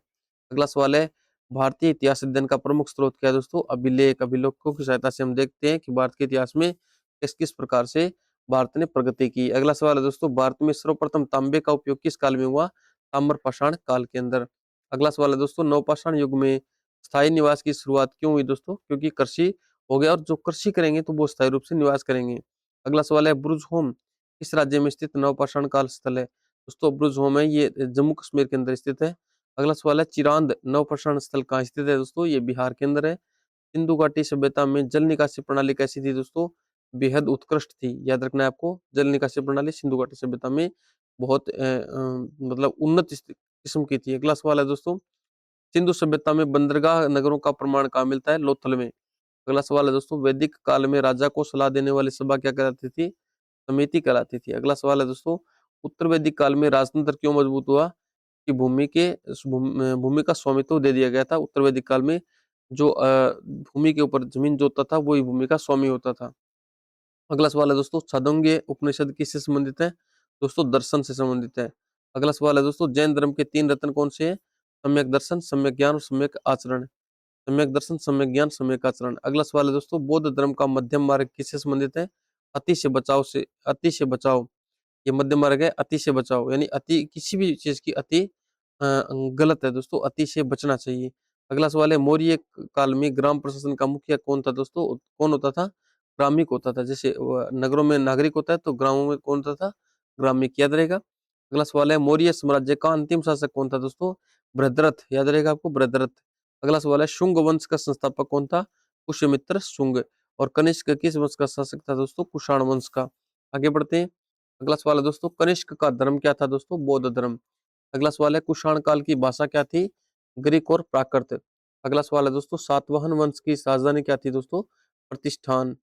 अगला सवाल है भारतीय इतिहास अध्ययन का प्रमुख स्रोत क्या है? दोस्तों अभिलेख। अभिलेखों की सहायता से हम देखते हैं कि भारत के इतिहास में किस किस प्रकार से भारत ने प्रगति की। अगला सवाल है दोस्तों भारत में सर्वप्रथम तांबे का उपयोग किस काल में हुआ? ताम्रपाषाण काल के अंदर। अगला सवाल है दोस्तों नवपाषाण युग में स्थायी निवास की शुरुआत क्यों हुई? दोस्तों क्योंकि कृषि हो गया, और जो कृषि करेंगे तो वो स्थायी रूप से निवास करेंगे। अगला सवाल है ब्रुज होम किस राज्य में स्थित नवपाषाण काल स्थल है? दोस्तों ब्रुज होम है ये जम्मू कश्मीर के अंदर स्थित है। अगला सवाल है चिरांद नवपाषाण स्थल कहाँ स्थित है? दोस्तों ये बिहार के अंदर है। सिंधु घाटी सभ्यता में जल निकासी प्रणाली कैसी थी? दोस्तों बेहद उत्कृष्ट थी। याद रखना है आपको, जल निकासी प्रणाली सिंधु घाटी सभ्यता में बहुत मतलब उन्नत किस्म की थी। अगला सवाल है दोस्तों सिंधु सभ्यता में बंदरगाह नगरों का प्रमाण कहाँ मिलता है? लोथल में। अगला सवाल है दोस्तों वैदिक काल में राजा को सलाह देने वाली सभा क्या कहलाती थी? समिति कहलाती थी। अगला सवाल है दोस्तों उत्तर वैदिक काल में राजतंत्र क्यों मजबूत हुआ? कि भूमि का स्वामित्व दे दिया गया था। उत्तर वैदिक काल में जो भूमि के ऊपर जमीन जोतता था वही भूमि का स्वामी होता था। अगला सवाल है दोस्तों छांदोग्य उपनिषद किससे संबंधित है? दोस्तों दर्शन से संबंधित है। अगला सवाल है दोस्तों जैन धर्म के 3 रत्न कौन से हैं? सम्यक दर्शन, सम्यक ज्ञान और सम्यक आचरण। सम्यक दर्शन, सम्यक ज्ञान, सम्यक आचरण। अगला सवाल है दोस्तों बौद्ध धर्म का मध्यम मार्ग किससे संबंधित है? अति से बचाव से। अति से बचाव, ये मध्यम मार्ग है। अति से बचाओ यानी अति किसी भी चीज की अति गलत है दोस्तों, अति से बचना चाहिए। अगला सवाल है मौर्य काल में ग्राम प्रशासन का मुखिया कौन था? दोस्तों कौन होता था? ग्रामिक होता था। जैसे नगरों में नागरिक होता है तो ग्रामों में कौन होता था? ग्रामिक। याद रहेगा। अगला सवाल है मौर्य साम्राज्य का अंतिम शासक कौन था? दोस्तों भद्रथ। याद रहेगा आपको, भद्रथ। अगला सवाल है शुंग वंश का संस्थापक कौन था? पुष्यमित्र शुंग। और कनिष्क किस वंश का शासक था? दोस्तों कुषाण वंश का। आगे बढ़ते हैं। अगला सवाल है दोस्तों कनिष्क का धर्म क्या था? दोस्तों बौद्ध धर्म। अगला सवाल है कुषाण काल की भाषा क्या थी? ग्रीक और प्राकृत। अगला सवाल है दोस्तों सातवाहन वंश की राजधानी क्या थी? दोस्तों प्रतिष्ठान।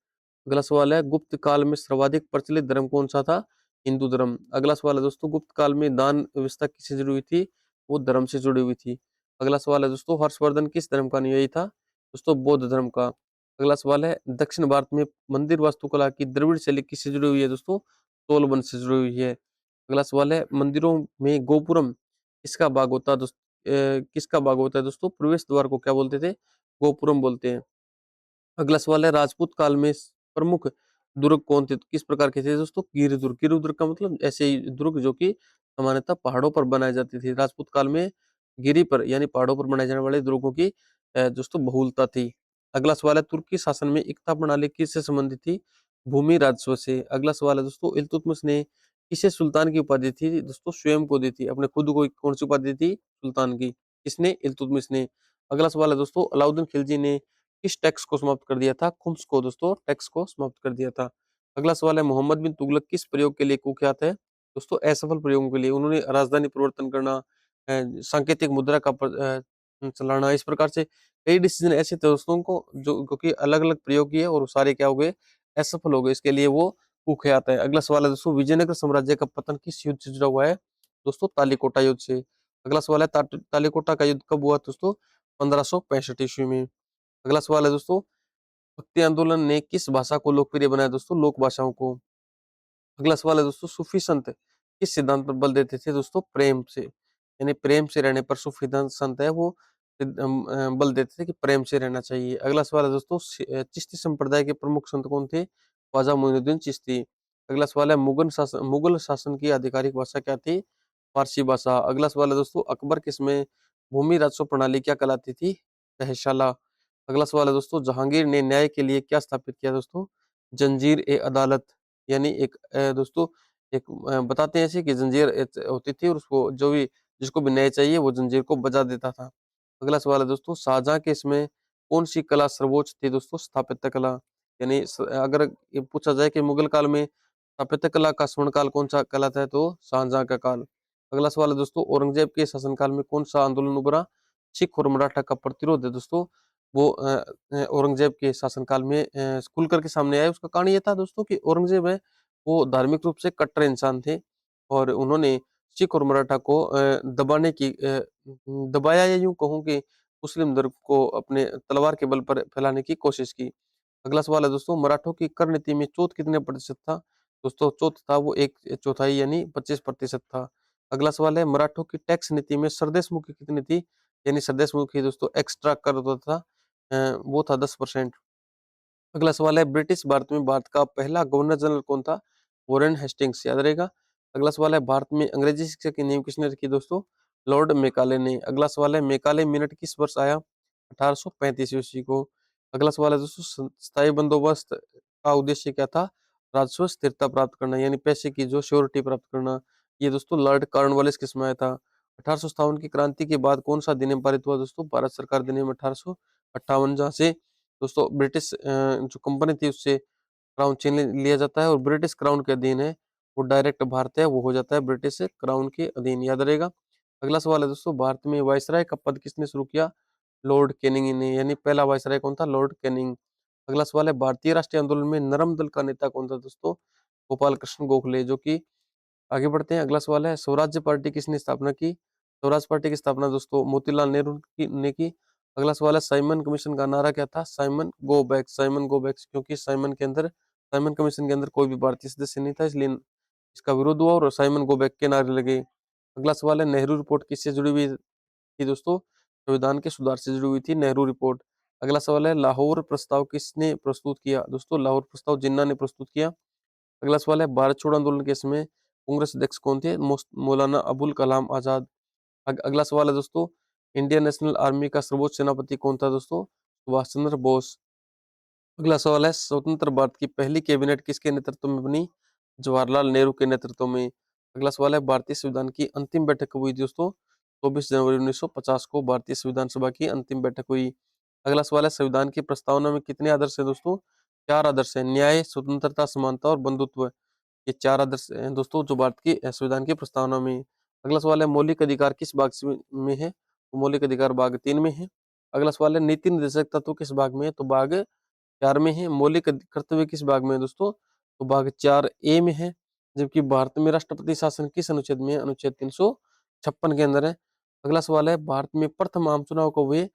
अगला सवाल है गुप्त काल में सर्वाधिक प्रचलित धर्म कौन सा था? हिंदू धर्म। अगला सवाल है दोस्तों गुप्त काल में दान व्यवस्था किससे जुड़ी हुई थी? वो धर्म से जुड़ी हुई थी। अगला सवाल है दोस्तों हर्षवर्धन किस धर्म का अनुयायी था? दोस्तों बौद्ध धर्म का। अगला सवाल है दक्षिण भारत में मंदिर वास्तुकला की द्रविड़ शैली किससे जुड़ी हुई है? दोस्तों चोल वंश से जुड़ी हुई है। अगला सवाल है मंदिरों में गोपुरम किसका भाग होता है? किसका भाग होता है? दोस्तों प्रवेश द्वार को क्या बोलते थे? गोपुरम बोलते हैं। अगला सवाल है राजपूत काल में प्रमुख दुर्ग कौन थे? किस प्रकार के थे? दोस्तों गिर दुर्ग। गिर दुर्ग का मतलब ऐसे ही दुर्ग जो कि सामान्यतः पहाड़ों पर बनाए जाती थी। राजपूत काल में गिरी पर यानी पहाड़ों पर बनाए जाने वाले दुर्गों की दोस्तों बहुलता थी। अगला सवाल है तुर्की शासन में एकता प्रणाली किससे संबंधित थी? भूमि राजस्व से। अगला सवाल है दोस्तों इल्तुतमिश ने किसे सुल्तान की उपाधि थी? दोस्तों स्वयं को दी थी, अपने खुद को कौन सी उपाधि दी थी? सुल्तान की। किसने? इल्तुतमिश ने। अगला सवाल है दोस्तों अलाउद्दीन खिलजी ने किस टैक्स को समाप्त कर दिया था? खुम्स को दोस्तों टैक्स को समाप्त कर दिया था। अगला सवाल है मोहम्मद बिन तुगलक किस प्रयोग के लिए कुख्यात है? दोस्तों असफल प्रयोगों के लिए। उन्होंने राजधानी परिवर्तन करना, सांकेतिक मुद्रा का चलाना, इस प्रकार से कई डिसीजन ऐसे थे दोस्तों को जो क्योंकि अलग अलग प्रयोग किए और सारे क्या हो गए? असफल हो गए। इसके लिए वो कुख्यात है। अगला सवाल है दोस्तों, विजयनगर साम्राज्य का पतन किस युद्ध से जुड़ा हुआ है? दोस्तों तालीकोटा युद्ध से। अगला सवाल है, तालीकोटा का युद्ध कब हुआ दोस्तों? 1565 ईस्वी में। अगला सवाल है दोस्तों, भक्ति आंदोलन ने किस भाषा को लोकप्रिय बनाया? दोस्तों लोक भाषाओं को। अगला सवाल है दोस्तों, सूफी संत किस सिद्धांत पर बल देते थे? दोस्तों प्रेम से, यानी प्रेम से रहने पर सूफी संत है वो बल देते थे कि प्रेम से रहना चाहिए। अगला सवाल है दोस्तों, चिश्ती संप्रदाय के प्रमुख संत कौन थे? ख्वाजा मोइनुद्दीन चिश्ती। अगला सवाल है, मुगल शासन की आधिकारिक भाषा क्या थी? फारसी भाषा। अगला सवाल है दोस्तों, अकबर किसमें भूमि राजस्व प्रणाली क्या कहलाती थी? तहशाला। अगला सवाल है दोस्तों, जहांगीर ने न्याय के लिए क्या स्थापित किया? दोस्तों जंजीर ए अदालत, यानी एक दोस्तों एक बताते हैं ऐसे कि जंजीर होती थी और उसको जो भी जिसको भी न्याय चाहिए वो जंजीर को बजा देता था। अगला सवाल है दोस्तों, शाहजहां के इसमें कौन सी कला सर्वोच्च थी? दोस्तों स्थापत्य कला। यानी अगर ये पूछा जाए कि मुगल काल में स्थापत्य कला का स्वर्ण काल कौन सा कहलाता है, तो शाहजहां का काल। अगला सवाल है दोस्तों, औरंगजेब के शासनकाल में कौन सा आंदोलन उभरा? सिख और मराठा का प्रतिरोध है दोस्तों वो औरंगजेब के शासनकाल में खुल करके सामने आया। उसका कारण ये था दोस्तों कि औरंगजेब है वो धार्मिक रूप से कट्टर इंसान थे और उन्होंने सिख और मराठा को दबाया, या यूं कहूं कि मुस्लिम धर्म को अपने तलवार के बल पर फैलाने की कोशिश की। अगला सवाल है दोस्तों, मराठों की कर नीति में चौथ कितने प्रतिशत था? दोस्तों चौथ था वो 1/4 यानी 25% था। अगला सवाल है, मराठों की टैक्स नीति में सरदेश मुखी कितनी थी? यानी सरदेश मुखी दोस्तों एक्स्ट्रा कर होता था, वो था 10%। अगला सवाल है, ब्रिटिश भारत में भारत का पहला गवर्नर जनरल कौन था? वॉरेन हेस्टिंग्स, याद रहेगा। अगला सवाल है, भारत में अंग्रेजी शिक्षा की नींव किसने रखी? दोस्तों लॉर्ड मेकाले ने। अगला सवाल है, मेकाले मिनट किस वर्ष आया? 1835 ईस्वी को। अगला सवाल है दोस्तों, स्थायी बंदोबस्त का उद्देश्य क्या था? राजस्व स्थिरता प्राप्त करना, यानी पैसे की जो श्योरिटी प्राप्त करना। ये दोस्तों लॉर्ड कॉर्नवालिस किस में आया था? 1857 की क्रांति के बाद कौन सा अधिनियम पारित हुआ? दोस्तों भारत सरकार अधिनियम 1858, जहाँ से दोस्तों ब्रिटिश जो कंपनी थी उससे क्राउन छीन लिया जाता है और ब्रिटिश क्राउन के अधीन है वो डायरेक्ट भारत है वो हो जाता है ब्रिटिश क्राउन के अधीन, याद रहेगा। अगला सवाल है दोस्तों, भारत में वायसराय का पद किसने शुरू किया? लॉर्ड कैनिंग ने, यानी पहला वायसराय कौन था? Lord Canning. अगला सवाल है, भारतीय राष्ट्रीय आंदोलन में नरम दल का नेता कौन था? दोस्तों गोपाल कृष्ण गोखले। जो कि आगे बढ़ते हैं, अगला सवाल है, स्वराज्य पार्टी किसने स्थापना की? स्वराज पार्टी की स्थापना दोस्तों मोतीलाल नेहरू ने की। अगला सवाल है, साइमन कमीशन का नारा क्या था? Simon go back, Simon go back, क्योंकि साइमन कमीशन के अंदर कोई भी भारतीय सदस्य नहीं था, इसलिए इसका विरोध हुआ और साइमन गो बैक के नारे लगे। अगला सवाल है, नेहरू रिपोर्ट किससे जुड़ी हुई थी? दोस्तों संविधान के सुधार से जुड़ी हुई थी नेहरू रिपोर्ट। अगला सवाल है, लाहौर प्रस्ताव किसने प्रस्तुत किया? दोस्तों लाहौर प्रस्ताव जिन्ना ने प्रस्तुत किया। अगला सवाल है, भारत छोड़ो आंदोलन के समय कांग्रेस अध्यक्ष कौन थे? मौलाना अबुल कलाम आजाद। अगला सवाल है दोस्तों, इंडियन नेशनल आर्मी का सर्वोच्च सेनापति कौन था? दोस्तों सुभाष चंद्र बोस। अगला सवाल है, स्वतंत्र भारत की पहली कैबिनेट किसके नेतृत्व में बनी? जवाहरलाल नेहरू के नेतृत्व में। अगला सवाल है, भारतीय संविधान की अंतिम बैठक कब हुई थी? दोस्तों 24 जनवरी 1950 को भारतीय संविधान सभा की अंतिम बैठक हुई। अगला सवाल है, संविधान की प्रस्तावना में कितने आदर्श है? दोस्तों 4 आदर्श है, न्याय, स्वतंत्रता, समानता और बंधुत्व। ये 4 आदर्श हैं दोस्तों जो भारत की संविधान की प्रस्तावना में। अगला सवाल है, मौलिक अधिकार किस भाग में है? तो मौलिक अधिकार भाग 3 में है। अगला सवाल है, नीति निर्देशक तत्व किस भाग में है? तो भाग 4 में है। मौलिक कर्तव्य किस भाग में है दोस्तों? तो भाग 4A में है। जबकि भारत में राष्ट्रपति शासन किस अनुच्छेद में है? अनुच्छेद 356 के अंदर है। अगला सवाल है, भारत में प्रथम आम चुनाव कब हुए?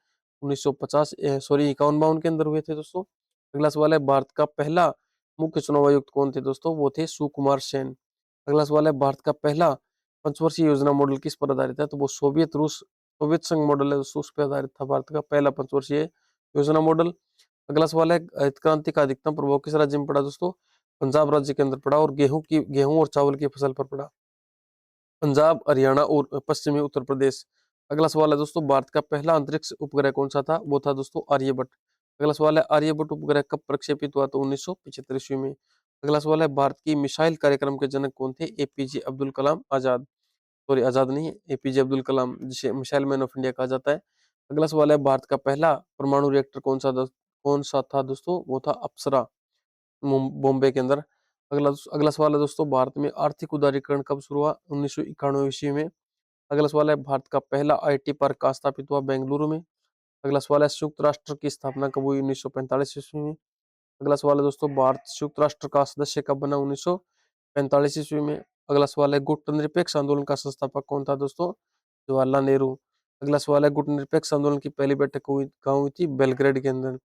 1950 सॉरी 51-52 के अंदर हुए थे दोस्तों। अगला सवाल है, भारत का पहला मुख्य चुनाव आयुक्त कौन थे? दोस्तों वो थे सुकुमार सेन। अगला सवाल है, भारत का पहला पंचवर्षीय योजना मॉडल किस पर आधारित है? तो वो सोवियत संघ मॉडल है दोस्तों, उस पर आधारित था भारत का पहला पंचवर्षीय योजना मॉडल। अगला सवाल है, हरित क्रांति का अधिकतम प्रभाव किस राज्य में पड़ा? दोस्तों पंजाब राज्य के अंदर पड़ा और गेहूं और चावल की फसल पर पड़ा। पंजाब, हरियाणा और पश्चिमी उत्तर प्रदेश। अगला सवाल है दोस्तों, भारत का पहला अंतरिक्ष उपग्रह कौन सा था? वो था दोस्तों आर्यभट्ट। अगला सवाल है, आर्यभट्ट उपग्रह कब प्रक्षेपित हुआ? तो 1975 ईस्वी में। अगला सवाल है, भारत की मिसाइल कार्यक्रम के जनक कौन थे? एपीजे अब्दुल कलाम आजाद। सॉरी आजाद नहीं है, एपीजे अब्दुल कलाम, जिसे मिसाइल मैन ऑफ इंडिया कहा जाता है। अगला सवाल है, भारत का पहला परमाणु रिएक्टर कौन सा था? दोस्तों वो था अप्सरा, बॉम्बे के अंदर। अगला सवाल है दोस्तों, भारत में आर्थिक उदारीकरण कब शुरू हुआ? 1991 ईस्वी में। अगला सवाल है, भारत का पहला आईटी पार्क कहाँ स्थापित हुआ? बेंगलुरु में। अगला सवाल है, संयुक्त राष्ट्र की स्थापना कब हुई? 1945 ईस्वी में। अगला सवाल है दोस्तों, भारत संयुक्त राष्ट्र का सदस्य कब बना? 1945 ईस्वी में। अगला सवाल है, गुट निरपेक्ष आंदोलन का संस्थापक कौन था? दोस्तों जवाहरलाल नेहरू। अगला सवाल है, गुट निरपेक्ष आंदोलन की पहली बैठक कहाँ हुई थी? बेलग्रेड के अंदर।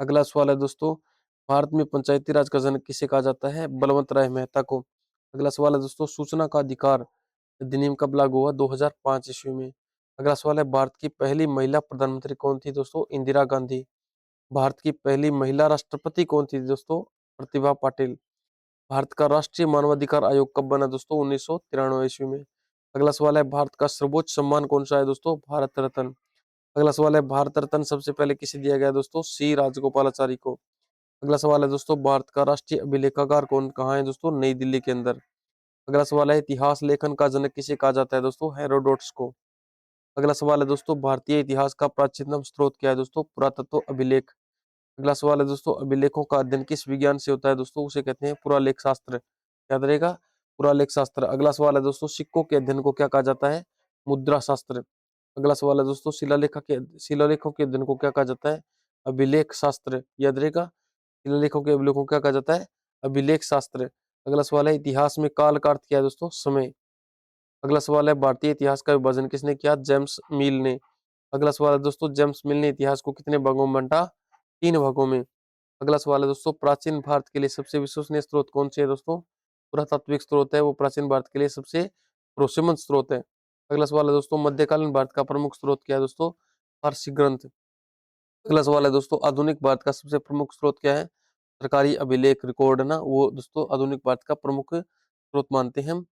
अगला सवाल है दोस्तों, भारत में पंचायती राज का जनक किसे कहा जाता है? बलवंत राय मेहता को। अगला सवाल है दोस्तों, सूचना का अधिकार अधिनियम कब लागू हुआ? 2005 ईस्वी में। अगला सवाल है, भारत की पहली महिला प्रधानमंत्री कौन थी? दोस्तों इंदिरा गांधी। भारत की पहली महिला राष्ट्रपति कौन थी? दोस्तों प्रतिभा पाटिल। भारत का राष्ट्रीय मानवाधिकार आयोग कब बना? दोस्तों 1993 ईस्वी में। अगला सवाल है, भारत का सर्वोच्च सम्मान कौन सा है? दोस्तों भारत रत्न। अगला सवाल है, भारत रत्न सबसे पहले किसे दिया गया? दोस्तों सी राजगोपालाचारी को। अगला सवाल है दोस्तों, भारत का राष्ट्रीय अभिलेखागार कौन कहाँ है? दोस्तों नई दिल्ली के अंदर। अगला सवाल है, इतिहास लेखन का जनक किसे कहा जाता है? दोस्तों हेरोडोटस को। अगला सवाल है दोस्तों, भारतीय इतिहास का प्राचीनतम स्रोत क्या है? दोस्तों पुरातत्व अभिलेख। अगला सवाल है दोस्तों, अभिलेखों का अध्ययन किस विज्ञान से होता है? दोस्तों उसे कहते हैं पुरालेख शास्त्र। याद रहेगा, पुरालेख शास्त्र। अगला सवाल है दोस्तों, सिक्कों के अध्ययन को क्या कहा जाता है? मुद्रा शास्त्र। अगला सवाल है दोस्तों, शिलालेखों के अध्ययन को क्या कहा जाता है? अभिलेख शास्त्र। याद रहेगा, शिलालेखों के अभिलेखों को क्या कहा जाता है? अभिलेख शास्त्र। अगला सवाल है, इतिहास में काल का अर्थ क्या है? दोस्तों समय। अगला सवाल है, भारतीय इतिहास का विभाजन किसने किया? जेम्स मिल ने। अगला सवाल है दोस्तों, जेम्स मिल ने इतिहास को कितने भागों में बांटा? 3 भागों में। अगला सवाल है दोस्तों, प्राचीन भारत के लिए सबसे विश्वसनीय स्रोत कौन से है? दोस्तों पुरातात्विक स्रोत है, वो प्राचीन भारत के लिए सबसे भरोसेमंद स्रोत है। अगला सवाल है दोस्तों, मध्यकालीन भारत का प्रमुख स्रोत क्या है? दोस्तों फारसी ग्रंथ। अगला सवाल है दोस्तों, आधुनिक भारत का सबसे प्रमुख स्रोत क्या है? सरकारी अभिलेख रिकॉर्ड है ना, वो दोस्तों आधुनिक भारत का प्रमुख स्रोत मानते हैं हम।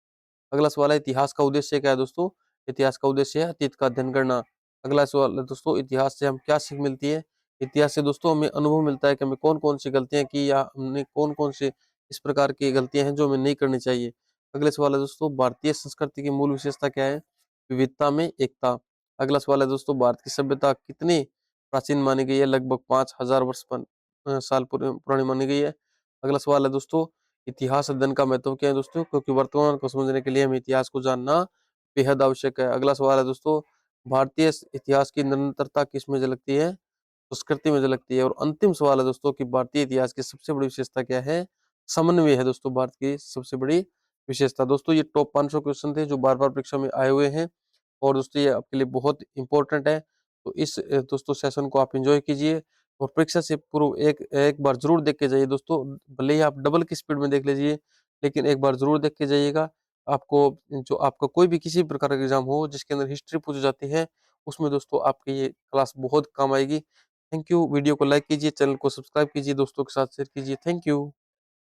अगला सवाल है, इतिहास का उद्देश्य क्या है? दोस्तों इतिहास का उद्देश्य है अतीत का अध्ययन करना। अगला सवाल है दोस्तों, इतिहास से हम क्या सीख मिलती है? इतिहास से दोस्तों हमें अनुभव मिलता है कि हमें कौन कौन सी गलतियां की, या हमने कौन कौन से इस प्रकार की गलतियां हैं जो हमें नहीं करनी चाहिए। अगले सवाल है दोस्तों, भारतीय संस्कृति की मूल विशेषता क्या है? विविधता में एकता। अगला सवाल है दोस्तों, भारत की सभ्यता कितनी प्राचीन मानी गई है? लगभग 5,000 वर्ष साल पुरानी मानी गई है। अगला सवाल है दोस्तों, इतिहास अध्ययन का महत्व क्या है? दोस्तों क्योंकि वर्तमान को समझने के लिए हमें इतिहास को जानना बेहद आवश्यक है। अगला सवाल है दोस्तों, भारतीय इतिहास की निरंतरता किस में झलकती है? संस्कृति में झलकती है। और अंतिम सवाल है दोस्तों, कि भारतीय इतिहास की सबसे बड़ी विशेषता क्या है? समन्वय है दोस्तों भारत की सबसे बड़ी विशेषता। दोस्तों ये टॉप 500 क्वेश्चन थे जो बार बार परीक्षा में आए हुए हैं, और दोस्तों ये आपके लिए बहुत इंपॉर्टेंट है। तो इस दोस्तों सेशन को आप एंजॉय कीजिए, और परीक्षा से पूर्व एक एक बार जरूर देख के जाइए दोस्तों। भले ही आप डबल की स्पीड में देख लीजिए, लेकिन एक बार जरूर देख के जाइएगा। आपको जो आपका कोई भी किसी भी प्रकार का एग्जाम हो जिसके अंदर हिस्ट्री पूछी जाती है, उसमें दोस्तों आपकी ये क्लास बहुत काम आएगी। Thank you. वीडियो को लाइक कीजिए, चैनल को सब्सक्राइब कीजिए, दोस्तों के साथ शेयर कीजिए। Thank you.